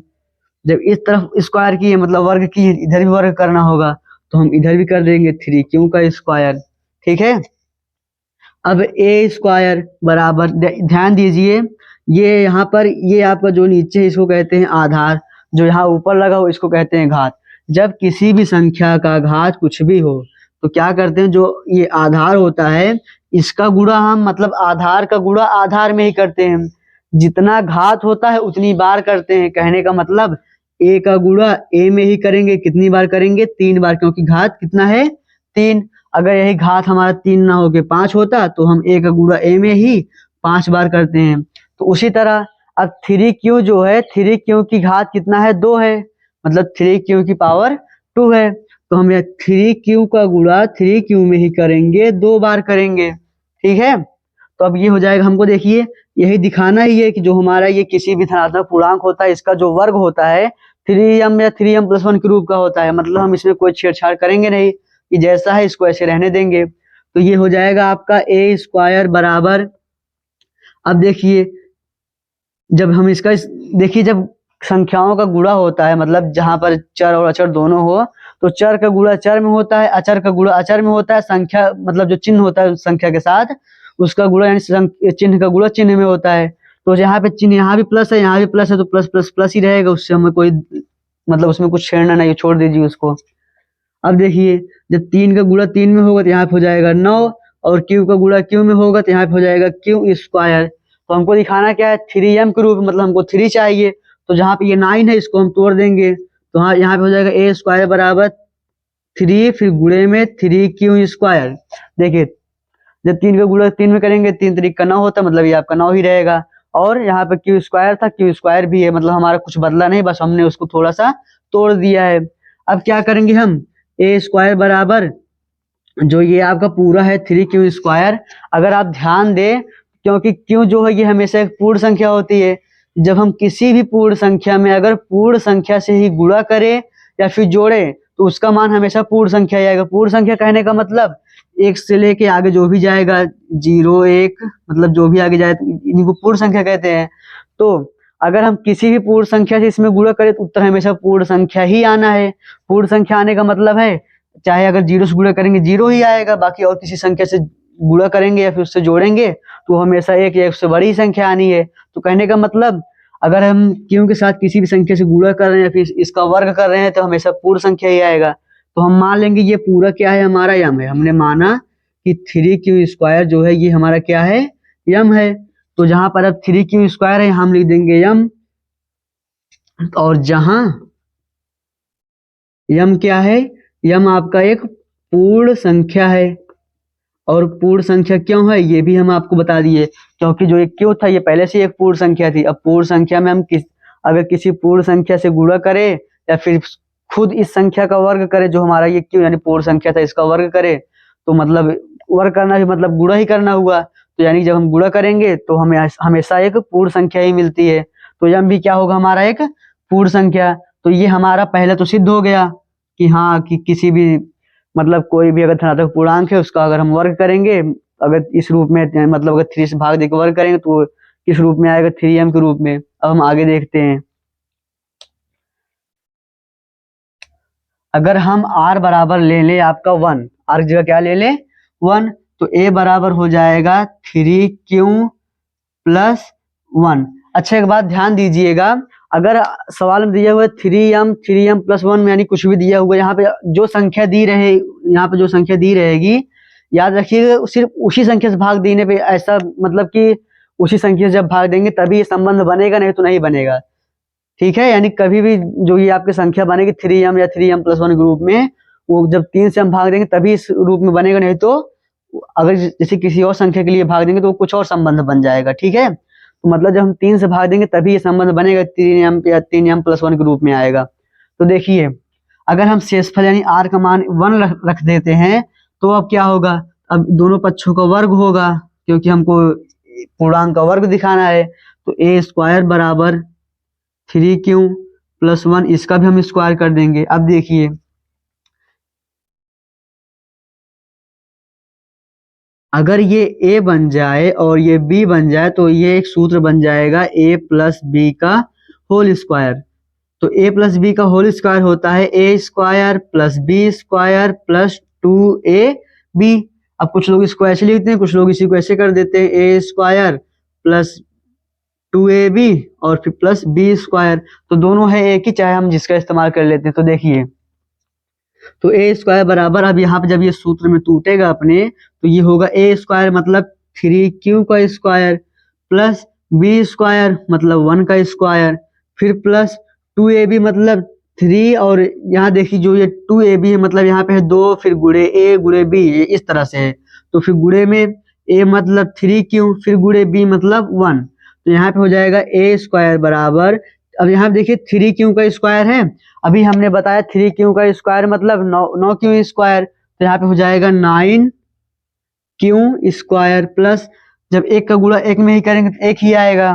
जब इस तरफ स्क्वायर की है मतलब वर्ग की है, इधर भी वर्ग करना होगा तो हम इधर भी कर देंगे 3q का स्क्वायर। ठीक है, अब a स्क्वायर बराबर, ध्यान दीजिए, ये यहाँ पर ये आपका जो नीचे है इसको कहते हैं आधार, जो यहाँ ऊपर लगा हो इसको कहते हैं घात। जब किसी भी संख्या का घात कुछ भी हो तो क्या करते हैं, जो ये आधार होता है इसका गुणा हम मतलब आधार का गुणा आधार में ही करते हैं। जितना घात होता है उतनी बार करते हैं। कहने का मतलब a का गुणा a में ही करेंगे, कितनी बार करेंगे, 3 बार, क्योंकि घात कितना है, 3। अगर यही घात हमारा 3 ना होके 5 होता तो हम a का गुणा a में ही 5 बार करते हैं। तो उसी तरह अब 3q जो है, 3q की घात कितना है, 2 है, मतलब 3q की पावर 2 है। तो हम 3q का गुणा 3q में ही करेंगे, 2 बार करेंगे। ठीक है, तो अब ये हो जाएगा, हमको देखिए यही दिखाना ही है कि जो हमारा ये किसी भी धनात्मक पूर्णांक होता है इसका जो वर्ग होता है 3m या 3m+1 के रूप का होता है। मतलब हम इसमें कोई छेड़छाड़ करेंगे नहीं, कि जैसा है इसको ऐसे रहने देंगे। तो ये हो जाएगा आपका a स्क्वायर बराबर, अब देखिए जब हम इसका देखिए, जब संख्याओं का गुणा होता है, मतलब जहां पर चर और अचर दोनों हो, तो चर का गुणा चर में होता है, अचर का गुणा अचर में होता है, संख्या मतलब जो चिन्ह होता है उस संख्या के साथ, उसका गुणा यानी चिन्ह का गुणा चिन्ह में होता है। तो यहाँ पे चिन्ह, यहाँ भी प्लस है, यहाँ भी प्लस है, तो प्लस प्लस प्लस ही रहेगा, उससे हमें कोई मतलब उसमें कुछ छेड़ना नहीं, छोड़ दीजिए उसको। अब देखिए, जब 3 का गुणा 3 में होगा तो यहाँ पे हो जाएगा 9, और क्यू का गुणा क्यू में होगा तो यहाँ पे हो जाएगा क्यू स्क्वायर। तो हमको दिखाना क्या है, 3m के रूप में, मतलब हमको 3 चाहिए। तो जहाँ पे ये 9 है इसको हम तोड़ देंगे, तो हाँ यहाँ पे हो जाएगा ए स्क्वायर बराबर 3, फिर गुणे में 3 क्यू स्क्वायर। देखिए, जब 3 का गुणा 3 में करेंगे, 3 3 का 9 होता है, मतलब ये आपका 9 ही रहेगा। और यहाँ पे क्यू स्क्वायर था, क्यू स्क्वायर भी है, मतलब हमारा कुछ बदला नहीं, बस हमने उसको थोड़ा सा तोड़ दिया है। अब क्या करेंगे हम, ए स्क्वायर बराबर जो ये आपका पूरा है 3 क्यू स्क्वायर। अगर आप ध्यान दें, क्योंकि क्यू जो है ये हमेशा एक पूर्ण संख्या होती है, जब हम किसी भी पूर्ण संख्या में अगर पूर्ण संख्या से ही गुणा करें या फिर जोड़े, तो उसका मान हमेशा पूर्ण संख्या ही आएगा। पूर्ण संख्या कहने का मतलब एक से लेके आगे जो भी जाएगा, 0 1, मतलब जो भी आगे जाए, इन्हीं को पूर्ण संख्या कहते हैं। तो अगर हम किसी भी पूर्ण संख्या से इसमें गुणा करें तो उत्तर हमेशा पूर्ण संख्या ही आना है। पूर्ण संख्या आने का मतलब है, चाहे अगर 0 से गुणा करेंगे 0 ही आएगा, बाकी और किसी संख्या से गुणा करेंगे या फिर उससे जोड़ेंगे तो हमेशा एक या उससे बड़ी संख्या आनी है। तो कहने का मतलब, अगर हम क्यू के साथ किसी भी संख्या से गुणा कर रहे हैं या फिर इसका वर्ग कर रहे हैं तो हमेशा पूर्ण संख्या ही आएगा। तो हम मान लेंगे ये पूरा क्या है, हमारा यम है। हमने माना कि 3 क्यू स्क्वायर जो है ये हमारा क्या है, यम है। तो जहां पर अब 3 क्यू स्क्वायर है हम लिख देंगे यम, और जहां यम क्या है, यम आपका एक पूर्ण संख्या है। और पूर्ण संख्या क्यों है ये भी हम आपको बता दिए, क्योंकि जो एक क्यू था ये पहले से एक पूर्ण संख्या थी। अब पूर्ण संख्या में हम अगर किसी पूर्ण संख्या से गुणा करें या फिर खुद इस संख्या का वर्ग करें, जो हमारा ये क्यू यानी पूर्ण संख्या था इसका वर्ग करें, तो मतलब वर्ग करना भी मतलब गुणा ही करना हुआ। तो यानी जब हम गुणा करेंगे तो हमें हमेशा एक पूर्ण संख्या ही मिलती है। तो यम भी क्या होगा, हमारा एक पूर्ण संख्या। तो ये हमारा पहले तो सिद्ध हो गया कि हाँ, कि किसी भी मतलब कोई भी अगर धनात्मक पूर्णांक है उसका अगर हम वर्ग करेंगे, अगर इस रूप में, मतलब अगर 3 से भाग देकर वर्ग करेंगे तो किस रूप में आएगा, 3m के रूप में। अब हम आगे देखते हैं, अगर हम r बराबर ले लें आपका 1, r की जगह क्या ले लें 1, तो a बराबर हो जाएगा 3q प्लस 1। अच्छा, एक बात ध्यान दीजिएगा, अगर सवाल में दिया हुआ है 3m प्लस 1 में यानी कुछ भी दिया हुआ है, यहाँ पे जो संख्या दी रहे, यहाँ पे जो संख्या दी रहेगी, याद रखिएगा सिर्फ उसी संख्या से भाग देने पे, ऐसा मतलब कि उसी संख्या से जब भाग देंगे तभी ये संबंध बनेगा, नहीं तो नहीं बनेगा। ठीक है, यानी कभी भी जो ये आपकी संख्या बनेगी 3m या 3m+1 ग्रुप में, वो जब 3 से हम भाग देंगे तभी इस रूप में बनेगा, नहीं तो अगर जैसे किसी और संख्या के लिए भाग देंगे तो वो कुछ और संबंध बन जाएगा। ठीक है, तो मतलब जब हम 3 से भाग देंगे तभी ये संबंध बनेगा, 3m या 3m+1 के रूप में आएगा। तो देखिए, अगर हम शेषफल यानी r का मान 1 रख देते हैं तो अब क्या होगा, अब दोनों पक्षों का वर्ग होगा, क्योंकि हमको पूर्णांक का वर्ग दिखाना है। तो a स्क्वायर बराबर 3q+1, इसका भी हम स्क्वायर कर देंगे। अब देखिए, अगर ये a बन जाए और ये b बन जाए तो ये एक सूत्र बन जाएगा a प्लस बी का होल स्क्वायर। तो a प्लस बी का होल स्क्वायर होता है a square plus b square plus 2ab। अब कुछ लोग इसको ऐसे लिखते हैं, कुछ लोग इसी को ऐसे कर देते हैं, a स्क्वायर प्लस 2ab और फिर प्लस बी स्क्वायर। तो दोनों है एक ही, चाहे हम जिसका इस्तेमाल कर लेते हैं। तो देखिए, तो ए स्क्वायर बराबर, अब यहाँ पे जब ये सूत्र में टूटेगा अपने, तो ये होगा ए स्क्वायर मतलब 3q का स्क्वायर प्लस बी स्क्वायर मतलब 1 का स्क्वायर, फिर प्लस 2ab मतलब 3, और यहाँ देखिए जो ये 2ab है मतलब यहाँ पे है 2, फिर गुणे a गुणे b, ये इस तरह से है। तो फिर गुणे में a मतलब 3q, फिर गुणे b मतलब 1। तो यहाँ पे हो जाएगा ए स्क्वायर बराबर, अब यहाँ पे देखिए 3q का स्क्वायर है, अभी हमने बताया 3q का स्क्वायर मतलब 9q स्क्वायर, तो यहाँ पे हो जाएगा 9q स्क्वायर प्लस, जब एक का गुणा एक में ही करेंगे तो एक ही आएगा,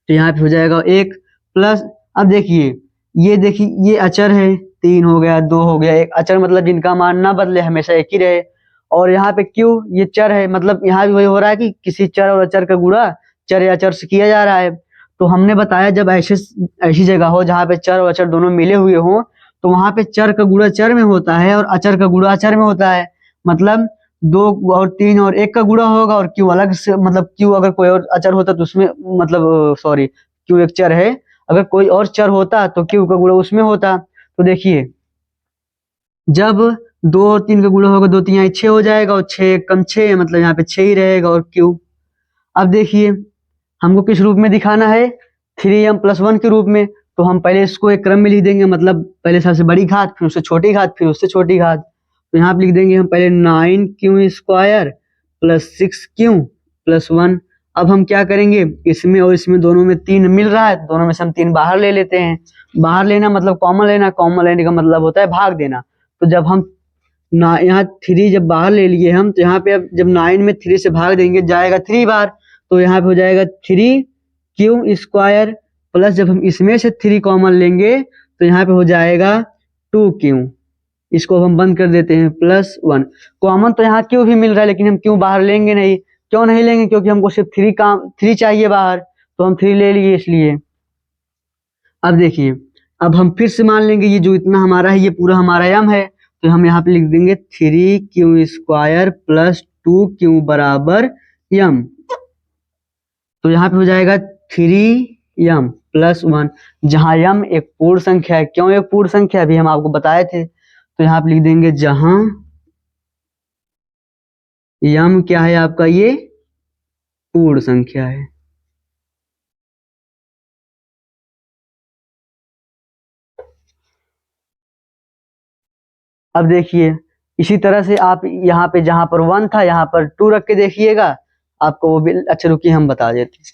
तो यहाँ पे हो जाएगा 1 प्लस। अब देखिए ये अचर है, 3 हो गया, 2 हो गया, एक अचर मतलब जिनका मान ना बदले, हमेशा एक ही रहे। और यहाँ पे q ये चर है, मतलब यहाँ भी वही हो रहा है कि किसी चर और अचर का गुणा चर या अचर से किया जा रहा है। तो हमने बताया जब ऐसी जगह हो जहाँ पे चर और अचर दोनों मिले हुए हो, तो वहां पे चर का गुणा चर में होता है और अचर का गुणा अचर में होता है। मतलब 2 और 3 और 1 का गुणा होगा, और क्यू अलग से, मतलब क्यू अगर कोई और अचर होता तो उसमें, मतलब सॉरी, क्यू एक चर है, अगर कोई और चर होता तो क्यू का गुणा उसमें होता। तो देखिए, जब 2 और 3 का गुणा होगा, 2 3 6 हो जाएगा, और 6 कम 6, मतलब यहाँ पे 6 ही रहेगा, और क्यू। अब देखिए, हमको किस रूप में दिखाना है, 3m+1 के रूप में। तो हम पहले इसको एक क्रम में लिख देंगे, मतलब पहले सबसे बड़ी घात, फिर उससे छोटी घात, फिर उससे छोटी घात। तो यहाँ पे लिख देंगे हम पहले 9q² + 6q+1। अब हम क्या करेंगे, इसमें और इसमें दोनों में 3 मिल रहा है, दोनों में से हम 3 बाहर ले लेते हैं। बाहर लेना मतलब कॉमन लेना, कॉमन लेने का मतलब होता है भाग देना। तो जब हम यहाँ 3 जब बाहर ले लिए हम, तो यहाँ पे अब जब 9 में 3 से भाग देंगे, जाएगा 3 बार, तो यहाँ पे हो जाएगा 3q² प्लस, जब हम इसमें से 3 कॉमन लेंगे तो यहाँ पे हो जाएगा 2q। इसको हम बंद कर देते हैं, +1। कॉमन तो यहाँ क्यू भी मिल रहा है, लेकिन हम क्यों बाहर लेंगे नहीं। क्यों नहीं लेंगे, क्योंकि हमको सिर्फ 3 चाहिए बाहर, तो हम 3 ले लिए इसलिए। अब देखिए, अब हम फिर से मान लेंगे ये जो इतना हमारा है ये पूरा हमारा m है, तो हम यहाँ पे लिख देंगे 3q² + 2q = m। तो यहाँ पे हो जाएगा 3m+1, जहाँ m एक पूर्ण संख्या है। क्यों एक पूर्ण संख्या, अभी हम आपको बताए थे। तो यहाँ पे लिख देंगे जहाँ m क्या है आपका, ये पूर्ण संख्या है। अब देखिए, इसी तरह से आप यहाँ पे जहां पर 1 था, यहाँ पर 2 रख के देखिएगा, आपको वो भी अच्छा। रुकिए, हम बता देते हैं।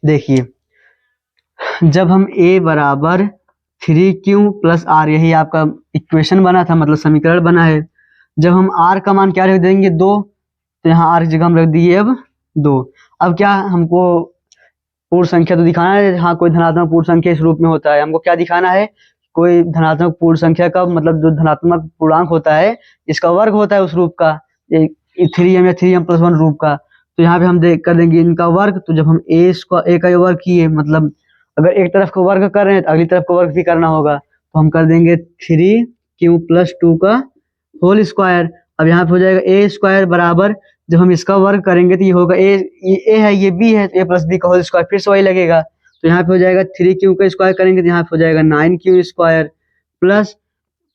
देखिए, जब हम a = 3q + r, यही आपका इक्वेशन बना था, मतलब समीकरण बना है। जब हम r का मान क्या रख देंगे, 2, तो यहाँ r की जगह हम रख दिए अब 2। अब क्या हमको पूर्ण संख्या तो दिखाना है, हाँ कोई धनात्मक पूर्ण संख्या इस रूप में होता है। हमको क्या दिखाना है, कोई धनात्मक पूर्ण संख्या का मतलब जो धनात्मक पूर्णांक होता है, इसका वर्ग होता है उस रूप का, 3m या 3m+1 रूप का। तो यहाँ पे हम कर देंगे इनका वर्ग। तो जब हम a का वर्ग किए, मतलब अगर एक तरफ का वर्ग कर रहे हैं तो अगली तरफ का वर्ग भी करना होगा। तो हम कर देंगे 3q + 2 का होल स्क्वायर। अब यहाँ पे हो जाएगा a² बराबर, जब हम इसका वर्ग करेंगे तो ये होगा ये a है, ये b है, तो a + b का होल स्क्वायर, फिर से वही लगेगा। तो यहाँ पे हो जाएगा 3q का स्क्वायर करेंगे तो यहाँ पे हो जाएगा 9q² प्लस,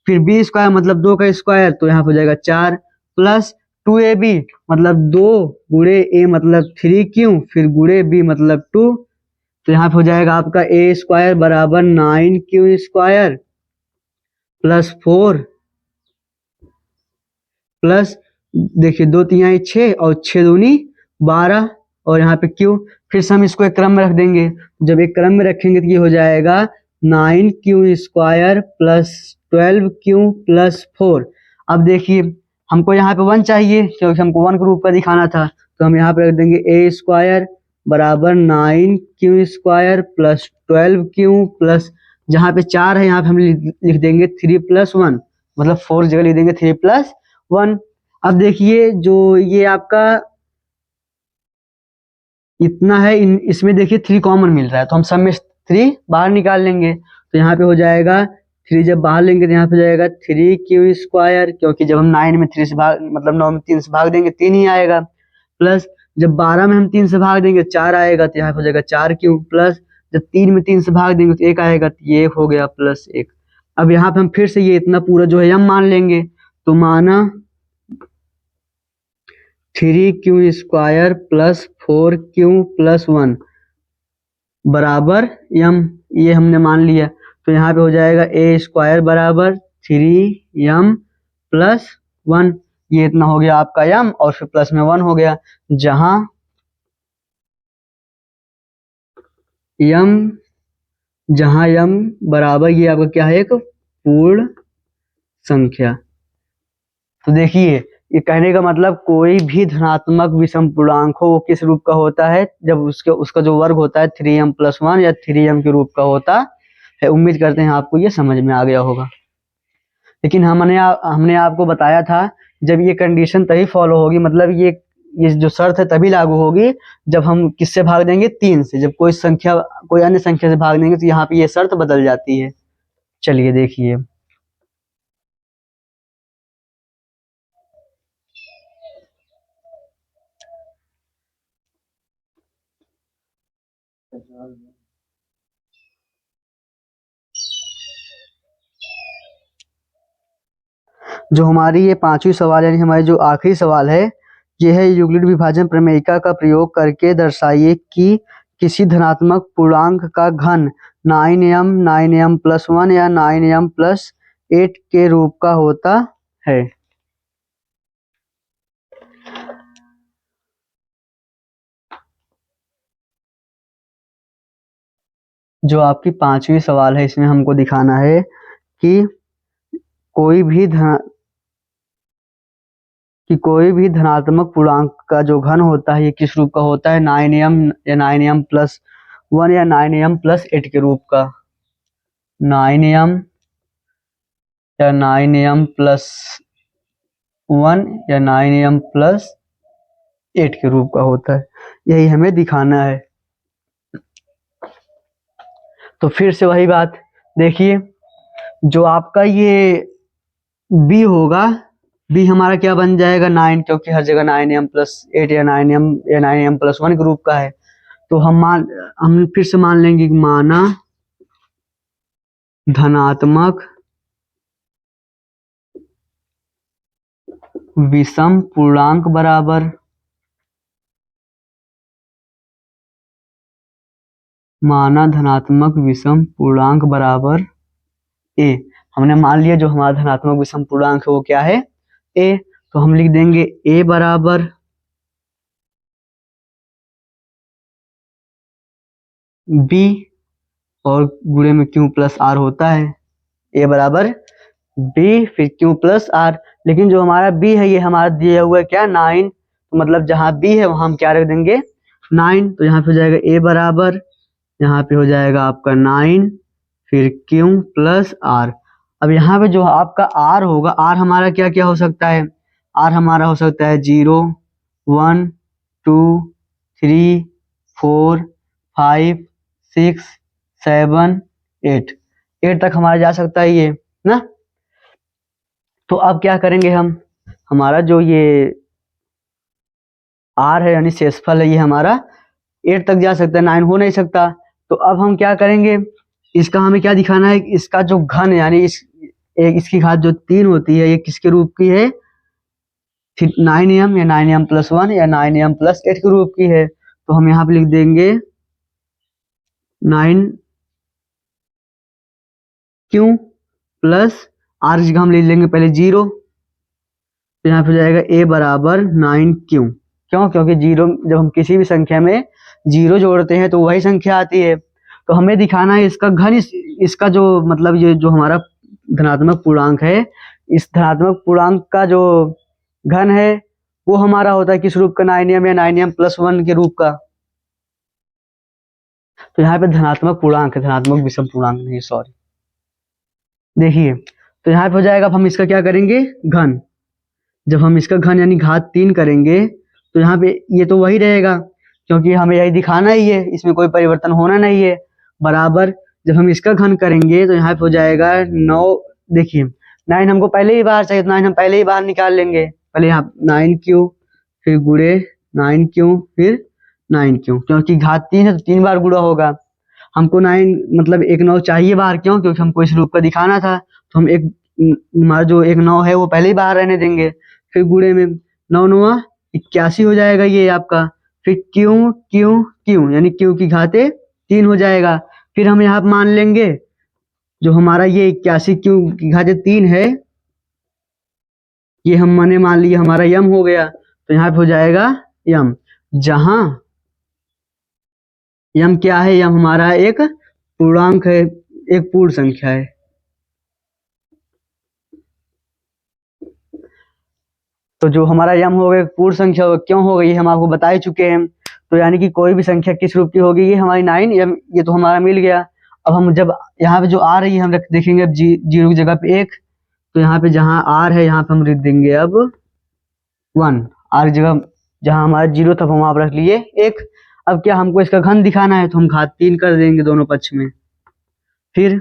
फिर b² मतलब 2 का स्क्वायर, तो यहाँ पे हो जाएगा 4 प्लस 2ab मतलब 2 गुणे a मतलब 3q, फिर गुणे b मतलब 2। तो यहाँ पे हो जाएगा आपका a² बराबर 9q² + 4 प्लस, देखिए 2 3 6 और 6 दूनी 12, और यहाँ पे क्यू। फिर से हम इसको एक क्रम में रख देंगे। जब एक क्रम में रखेंगे तो ये हो जाएगा 9q² + 12q + 4। अब देखिए, हमको यहाँ पे 1 चाहिए, क्योंकि हमको 1 के रूप का दिखाना था। तो हम यहाँ पे रख देंगे a² बराबर 9q² + 12q प्लस, जहाँ पे 4 है यहाँ पे हम लिख देंगे 3 + 1, मतलब 4 जगह लिख देंगे 3 + 1। अब देखिए, जो ये आपका इतना है, इसमें देखिए 3 कॉमन मिल रहा है, तो हम सब में 3 बाहर निकाल लेंगे। तो यहाँ पे हो जाएगा 3 जब बाहर लेंगे तो यहाँ पे हो जाएगा 3q², क्योंकि जब हम 9 में 3 से भाग, मतलब 9 में 3 से भाग देंगे 3 ही आएगा, प्लस जब 12 में हम 3 से भाग देंगे 4 आएगा, तो यहाँ पे हो जाएगा 4q, प्लस जब 3 में 3 से भाग देंगे तो 1 आएगा, तो ये हो गया +1। अब यहाँ पे हम फिर से ये इतना पूरा जो है हम मान लेंगे। तो माना 3q² + 4q + 1 बराबर m, ये हमने मान लिया। तो यहाँ पे हो जाएगा a² बराबर 3m + 1, ये इतना हो गया आपका m, और फिर प्लस में 1 हो गया, जहां m बराबर, ये आपका क्या है, एक पूर्ण संख्या। तो देखिए, ये कहने का मतलब कोई भी धनात्मक विषम पूर्णांक हो, वो किस रूप का होता है, जब उसका जो वर्ग होता है 3m+1 या 3m के रूप का होता है। उम्मीद करते हैं आपको ये समझ में आ गया होगा। लेकिन हमने आपको बताया था जब ये कंडीशन तभी फॉलो होगी, मतलब ये जो शर्त है तभी लागू होगी जब हम किससे भाग देंगे, 3 से। जब कोई अन्य संख्या से भाग देंगे तो यहाँ पे ये शर्त बदल जाती है। चलिए देखिए, जो हमारी ये 5वीं सवाल यानी हमारी जो आखिरी सवाल है, ये है यूक्लिड विभाजन प्रमेयिका का प्रयोग करके दर्शाइए कि किसी धनात्मक पूर्णांक का घन 9m 9m+1 या 9m+8 के रूप का होता है। जो आपकी 5वीं सवाल है, इसमें हमको दिखाना है कि कोई भी धनात्मक पूर्णांक का जो घन होता है ये किस रूप का होता है, 9m या 9m+1 या 9m+8 के रूप का। 9m या 9m+1 या 9m+8 के रूप का होता है, यही हमें दिखाना है। तो फिर से वही बात देखिए, जो आपका ये b होगा, b हमारा क्या बन जाएगा, 9, क्योंकि हर जगह 9m+8 या 9m+1 ग्रुप का है। तो हम फिर से मान लेंगे कि माना धनात्मक विषम पूर्णांक बराबर a। हमने मान लिया जो हमारा धनात्मक विषम पूर्णांक है वो क्या है, a। तो हम लिख देंगे a बराबर b और गुणे में q+r होता है। a बराबर b फिर q+r। लेकिन जो हमारा b है ये हमारा दिया हुआ है क्या, 9। तो मतलब जहाँ b है वहां हम क्या रख देंगे, 9। तो यहाँ पे हो जाएगा a बराबर, यहाँ पे हो जाएगा आपका 9 फिर q+r। अब यहाँ पे जो आपका r होगा, r हमारा क्या क्या हो सकता है, r हमारा हो सकता है 0 1 2 3 4 5 6 7 8 तक हमारा जा सकता है ये ना। तो अब क्या करेंगे हम, हमारा जो ये r है यानी शेषफल है ये हमारा 8 तक जा सकता है, 9 हो नहीं सकता। तो अब हम क्या करेंगे, इसका हमें क्या दिखाना है, इसका जो घन यानी इसकी घात जो 3 होती है ये किसके रूप की है, 9m या 9m+1 या 9m+8 के रूप की है। तो हम यहाँ पे लिख देंगे 9q+r की जगह हम ले लेंगे पहले 0। तो यहाँ पे हो जाएगा a बराबर 9q। क्यों, क्योंकि 0 जब हम किसी भी संख्या में 0 जोड़ते हैं तो वही संख्या आती है। तो हमें दिखाना है इसका घन, इसका जो मतलब ये जो हमारा धनात्मक पूर्णांक है, इस धनात्मक पूर्णांक का जो घन है वो हमारा होता है किस रूप का, 9m या 9m+1 के रूप का। तो यहाँ पे धनात्मक पूर्णांक है, धनात्मक विषम पूर्णांक नहीं, सॉरी। देखिए तो यहाँ पे हो जाएगा, अब हम इसका क्या करेंगे, घन। जब हम इसका घन यानी घात 3 करेंगे तो यहाँ पे ये तो वही रहेगा, क्योंकि हमें यही दिखाना ही है, इसमें कोई परिवर्तन होना नहीं है। बराबर जब हम इसका घन करेंगे तो यहाँ पे हो जाएगा 9। देखिए 9 हमको पहले ही बाहर चाहिए, तो 9 हम पहले ही बाहर निकाल लेंगे। पहले यहाँ 9q फिर गुणे 9q फिर 9q, क्योंकि घात 3 है तो 3 बार गुणा होगा। हमको 9 मतलब 1 9 चाहिए बाहर, क्यों, क्योंकि हमको इस रूप का दिखाना था। तो हम हमारा जो 1 9 है वो पहले ही बाहर रहने देंगे। फिर गुणे में 9 9 81 हो जाएगा ये आपका। फिर q q q यानी q की घाते 3 हो जाएगा। फिर हम यहाँ मान लेंगे जो हमारा ये 81 q की घाते 3 है, ये हम मान लिए हमारा यम हो गया। तो यहाँ पे हो जाएगा यम, जहां यम क्या है, यम हमारा एक पूर्णांक है, एक पूर्ण संख्या है। तो जो हमारा यम होगा एक पूर्ण संख्या होगा, क्यों होगा ये हम आपको बता ही चुके हैं। तो यानी कि कोई भी संख्या किस रूप की होगी, ये हमारी 9 यम, ये तो हमारा मिल गया। अब हम जब यहाँ पे जो आ रही है हम देखेंगे, अब 0 की जगह पे 1, तो यहाँ पे जहाँ आर है यहाँ पे हम लिख देंगे अब 1। आर की जगह जहाँ हमारा 0 था वहाँ पर रख लिए 1। अब क्या हमको इसका घन दिखाना है तो हम घात 3 कर देंगे दोनों पक्ष में। फिर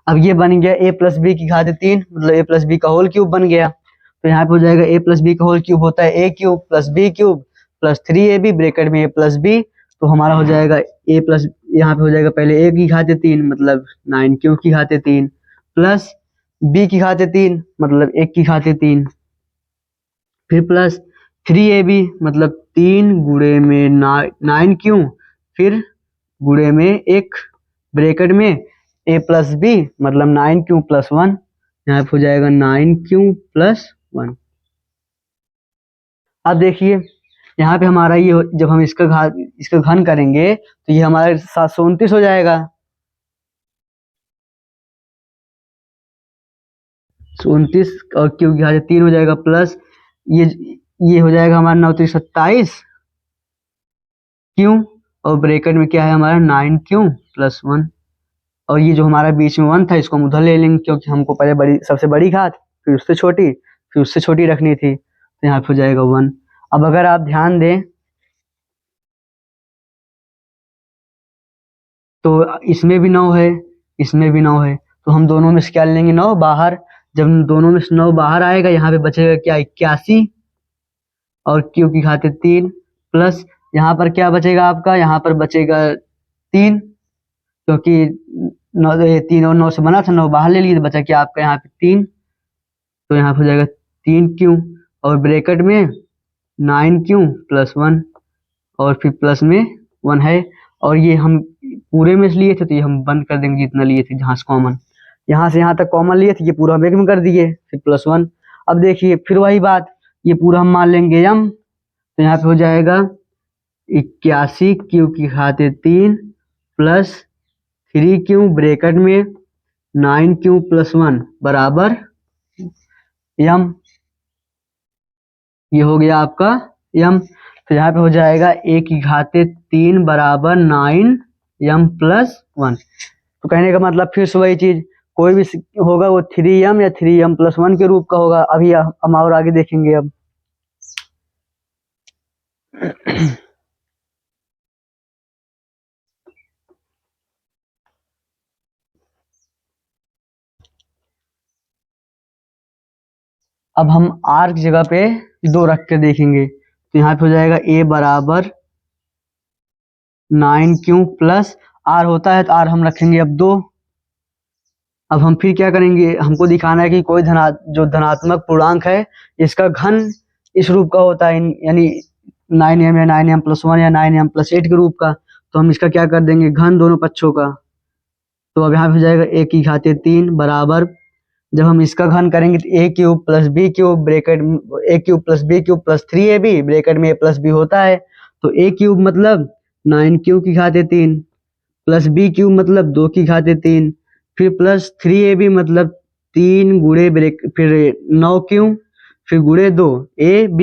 अब ये बन गया a प्लस बी की घात 3, मतलब a प्लस बी का होल क्यूब बन गया। तो यहाँ पे हो जाएगा a प्लस बी का होल क्यूब होता है a cube plus b cube plus 3ab bracket में a प्लस b। तो हमारा हो जाएगा a प्लस, यहाँ पे हो जाएगा पहले a की घात 3 मतलब 9 क्यूब की घात 3 प्लस b की घात 3 मतलब 1 की घात 3, फिर प्लस 3ab मतलब 3 गुणे में 9 क्यूब, फिर गुणे में 1 ब्रैकेट में a प्लस बी मतलब 9 क्यूब प्लस 1। यहाँ पे हो जाएगा 9 क्यूब प्लस 1। अब देखिए यहाँ पे हमारा ये जब हम इसका घन करेंगे तो ये हमारा 729 हो जाएगा। 29 और क्यूब की घात 3 हो जाएगा प्लस ये हो जाएगा हमारा 9 3 27 क्यों, और ब्रैकेट में क्या है हमारा 9 क्यों प्लस 1। और ये जो हमारा बीच में 1 था इसको हम उधर ले लेंगे क्योंकि हमको पहले सबसे बड़ी घात फिर उससे छोटी रखनी थी। तो यहाँ पे हो जाएगा 1। अब अगर आप ध्यान दें तो इसमें भी 9 है, इसमें भी 9 है, तो हम दोनों में से क्या लेंगे 9 बाहर। जब दोनों में से 9 बाहर आएगा यहाँ पे बचेगा क्या 81 और क्यू की घात 3 प्लस यहाँ पर क्या बचेगा आपका, यहाँ पर बचेगा 3 क्योंकि 3 और 9 से बना था, 9 बाहर ले लिए तो बचा क्या आपका यहाँ पे 3। तो यहाँ पे हो जाएगा 3 क्यू और ब्रैकेट में 9 क्यू प्लस 1 और फिर प्लस में 1 है। और ये हम पूरे में लिए थे तो ये हम बंद कर देंगे जितना लिए थे, जहाँ से कॉमन, यहाँ से यहाँ तक कॉमन लिए थे ये पूरा हम एक में कर दिए फिर प्लस 1। अब देखिए फिर वही बात, ये पूरा हम मान लेंगे m, तो यहाँ पे हो जाएगा 81 क्यू की घात 3 प्लस 3 क्यू ब्रैकेट में 9 क्यू प्लस 1 बराबर m। ये हो गया आपका m। तो यहाँ पे हो जाएगा a की घात 3 बराबर 9m प्लस 1। तो कहने का मतलब फिर से वही चीज, कोई भी होगा वो 3m या 3m प्लस 1 के रूप का होगा। अभी हम और आगे देखेंगे। अब हम r की जगह पे 2 रख के देखेंगे तो यहाँ पे हो जाएगा a बराबर 9 क्यू प्लस r होता है तो r हम रखेंगे अब 2। अब हम फिर क्या करेंगे, हमको दिखाना है कि कोई जो धनात्मक पूर्णांक है इसका घन इस रूप का होता है, यानी 9m या 9m प्लस 1 या 9m प्लस 8 के रूप का। तो हम इसका क्या कर देंगे घन दोनों पक्षों का। तो अब यहाँ पे हो जाएगा a की घात 3 बराबर, जब हम इसका घन करेंगे तो a cube plus b cube bracket a cube plus b cube plus 3ab bracket में a प्लस b होता है। तो a क्यूब मतलब 9 क्यूब की घात 3 प्लस b क्यूब मतलब 2 की घात 3 फिर प्लस 3ab मतलब 3 गुणे फिर 9 क्यूब फिर गुणे 2 ab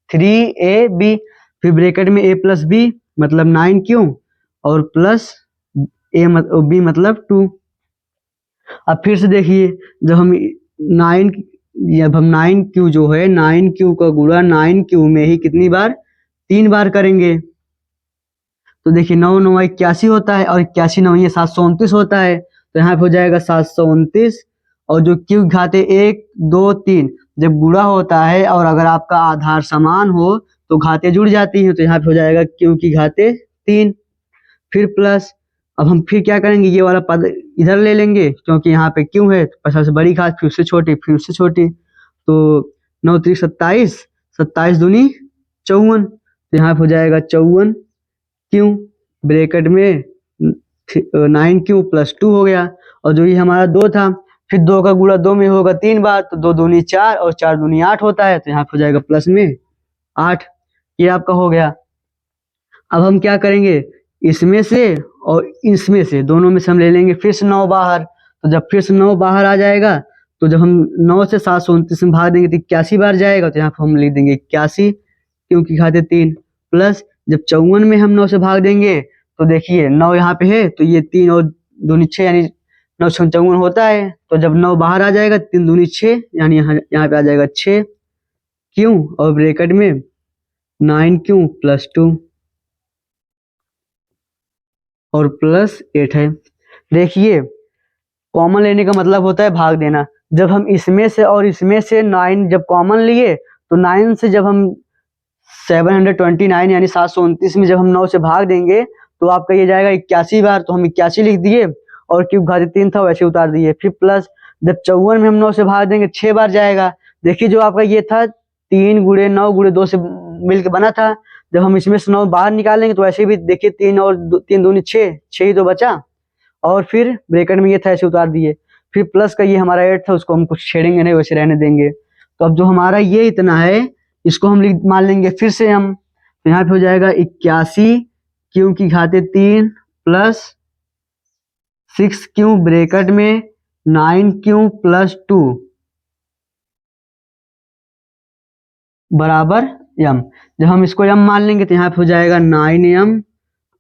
3ab फिर ब्रैकेट में a प्लस b मतलब 9 क्यूब और प्लस b मतलब 2। अब फिर से देखिए जब हम 9 क्यू जो है 9 क्यू का गुणा 9 क्यू में ही कितनी बार 3 बार करेंगे। तो देखिए 9 9 81 होता है और 81 9 ये 729 होता है। तो यहाँ पे हो जाएगा 729 और जो क्यू घाते 1 2 3 जब गुणा होता है और अगर आपका आधार समान हो तो घाते जुड़ जाती हैं। तो यहाँ पे हो जाएगा क्यू की घाते 3 फिर प्लस, अब हम फिर क्या करेंगे ये वाला पद इधर ले लेंगे क्योंकि यहाँ पे क्यों है तो सबसे बड़ी घात फिर उससे छोटी फिर उससे छोटी। तो 9 3 27 27 दूनी 54। तो यहाँ पे हो जाएगा 54 क्यों ब्रैकेट में 9 क्यू प्लस 2 हो गया। और जो ये हमारा 2 था फिर 2 का गुणा 2 में होगा 3 बार तो 2 दूनी 4 और 4 दूनी 8 होता है। तो यहाँ पे हो जाएगा प्लस में 8, ये आपका हो गया। अब हम क्या करेंगे इसमें से और इसमें से दोनों में से हम ले लेंगे फिर से 9 बाहर। तो जब फिर से 9 बाहर आ जाएगा तो जब हम 9 से 729 में भाग देंगे तो 81 बार जाएगा। तो यहाँ पर हम लिख देंगे 81 क्योंकि खाते 3 प्लस जब 54 में हम 9 से भाग देंगे तो देखिए 9 यहाँ पे है तो ये 3 और दूनी 6 यानी 9 54 होता है, तो जब 9 बाहर आ जाएगा 3 दूनी 6, यानी यहाँ पे आ जाएगा 6 क्यों, और ब्रैकेट में 9 क्यों प्लस 2 और प्लस 8 है। देखिए कॉमन लेने का मतलब होता है भाग देना। जब हम इसमें से और इसमें से 9 जब कॉमन लिए, तो 9 से जब हम 729 यानी 729 में जब हम 9 से भाग देंगे तो आपका ये जाएगा 81 बार, तो हम 81 लिख दिए और क्यूब घातीय 3 था वैसे उतार दिए। फिर प्लस जब 54 में हम 9 से भाग देंगे 6 बार जाएगा। देखिए जो आपका ये था 3 गुणे 9 गुणे 2 से मिलकर बना था, जब हम इसमें से 9 बाहर निकालेंगे तो ऐसे भी देखिए 3 और 3 दूनी 6, 6 ही तो बचा, और फिर ब्रैकेट में ये था ऐसे उतार दिए। फिर प्लस का ये हमारा 8 था, उसको हम कुछ छेड़ेंगे नहीं, वैसे रहने देंगे। तो अब जो हमारा ये इतना है इसको हम मान लेंगे फिर से हम, तो यहाँ पे हो जाएगा 81 क्यू की घाते 3 प्लस 6 क्यू ब्रैकेट में 9 क्यू प्लस 2 बराबर m। जब हम इसको m मान लेंगे तो यहाँ पे हो जाएगा 9m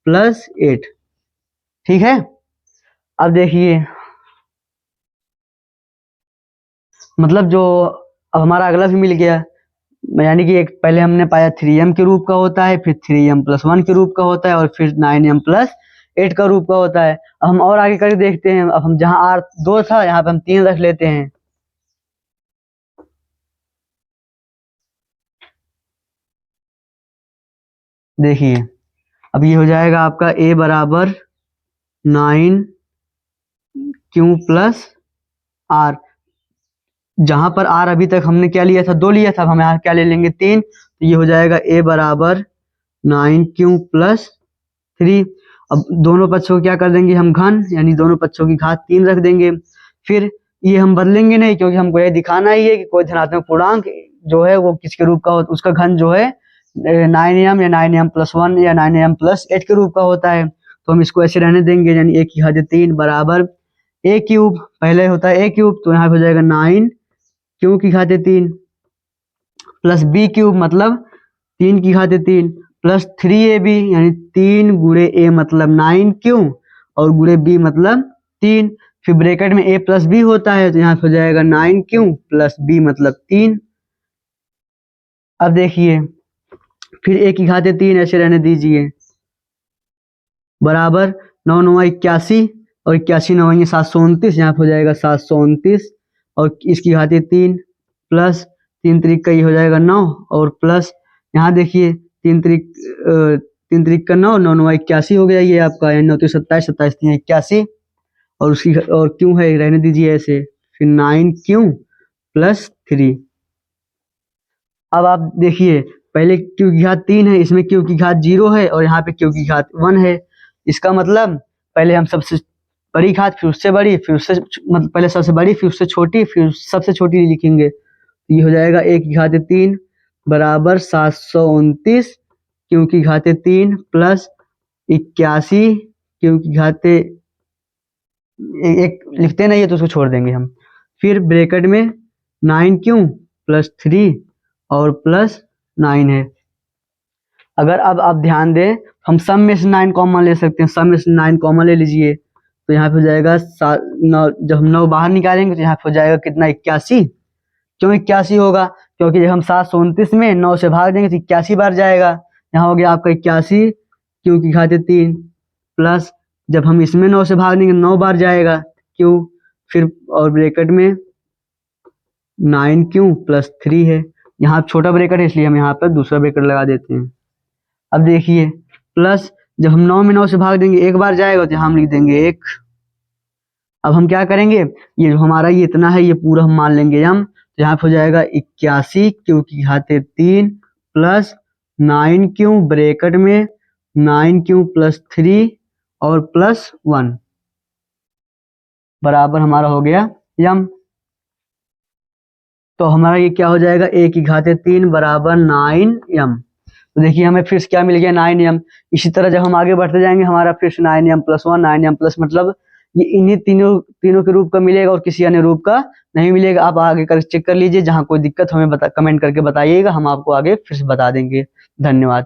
प्लस 8। ठीक है, अब देखिए मतलब जो अब हमारा अगला भी मिल गया, यानी कि एक पहले हमने पाया 3m के रूप का होता है, फिर 3m प्लस 1 के रूप का होता है, और फिर 9m प्लस 8 का रूप का होता है। अब हम और आगे करके देखते हैं। अब हम जहां r 2 था यहाँ पे हम 3 रख लेते हैं। देखिए अब ये हो जाएगा आपका a बराबर 9 क्यू प्लस r। जहां पर r अभी तक हमने क्या लिया था, 2 लिया था, अब हम यहाँ क्या ले लेंगे 3, तो ये हो जाएगा a बराबर 9 क्यू प्लस 3। अब दोनों पक्षों को क्या कर देंगे हम घन, यानी दोनों पक्षों की घात 3 रख देंगे। फिर ये हम बदलेंगे नहीं, क्योंकि हमको ये दिखाना ही है कि कोई धनात्मक पूर्णांक जो है वो किसके रूप का होता है, उसका घन जो है 9m या 9m प्लस 1 या 9m प्लस 8 के रूप का होता है। तो हम इसको ऐसे रहने देंगे, यानी a की घात 3 बराबर a क्यूब, पहले होता है a क्यूब, तो यहाँ पे हो जाएगा 9 क्यू की घात 3 प्लस b क्यूब मतलब 3 की घात 3 प्लस 3ab, यानी 3 गुणे a मतलब 9 क्यू और गुणे b मतलब 3। फिर ब्रैकेट में a प्लस b होता है, तो यहाँ पे हो जाएगा 9 क्यू प्लस b मतलब 3। अब देखिए फिर a की घात 3 ऐसे रहने दीजिए, बराबर 9 9 81 और 81 9 729, यहाँ पे हो जाएगा 729 और इसकी घात 3 प्लस 3 त्रिक का ये हो जाएगा 9 और प्लस यहाँ देखिए 3 त्रिक का 9 9 9 81 हो गया ये आपका, यानी 9 27 27 3 81 और उसकी और क्यों है रहने दीजिए ऐसे। फिर 9 क्यू प्लस 3। अब आप देखिए पहले क्यू की घात 3 है, इसमें क्यू की घात 0 है और यहाँ पे क्यू की घात 1 है। इसका मतलब पहले हम सबसे बड़ी घात फिर उससे बड़ी फिर उससे मतलब पहले सबसे बड़ी फिर उससे छोटी फिर सबसे छोटी लिखेंगे। ये हो जाएगा a की घात 3 बराबर 729 क्यू की घात 3 प्लस 81 क्यू की घात एक लिखते नहीं है तो उसको छोड़ देंगे हम। फिर ब्रैकेट में 9 क्यू प्लस 3 और प्लस 9 है। अगर अब आप ध्यान दें हम सम में से 9 कॉमन ले सकते हैं, सम में से 9 कॉमन ले लीजिए, तो यहाँ पे हो जाएगा 9, जब हम 9 बाहर निकालेंगे तो यहाँ पे हो जाएगा कितना 81। क्यों 81 होगा, क्योंकि जब हम 729 में 9 से भाग देंगे तो 81 बार जाएगा। यहाँ हो गया आपका 81 क्यू की घात 3 प्लस जब हम इसमें 9 से भाग देंगे 9 बार जाएगा क्यू, फिर और ब्रैकेट में 9 क्यू प्लस 3 है। यहाँ छोटा ब्रैकेट है इसलिए हम यहाँ पर दूसरा ब्रैकेट लगा देते हैं। अब देखिए प्लस जब हम 9 में 9 से भाग देंगे 1 बार जाएगा तो यहाँ हम लिख देंगे 1। अब हम क्या करेंगे, ये जो हमारा ये इतना है ये पूरा हम मान लेंगे हम, तो यहाँ पे हो जाएगा 81 क्यू की घात 3 प्लस 9 क्यू ब्रैकेट में 9 क्यू प्लस 3 और प्लस 1 बराबर हमारा हो गया यम। तो हमारा ये क्या हो जाएगा a की घात 3 बराबर 9m। तो देखिए हमें फिर से क्या मिल गया 9m। इसी तरह जब हम आगे बढ़ते जाएंगे हमारा फिर से 9m प्लस 1 9m प्लस मतलब ये इन्हीं तीनों के रूप का मिलेगा और किसी अन्य रूप का नहीं मिलेगा। आप आगे कर चेक कर लीजिए, जहां कोई दिक्कत हमें कमेंट करके बताइएगा, हम आपको आगे फिर से बता देंगे। धन्यवाद।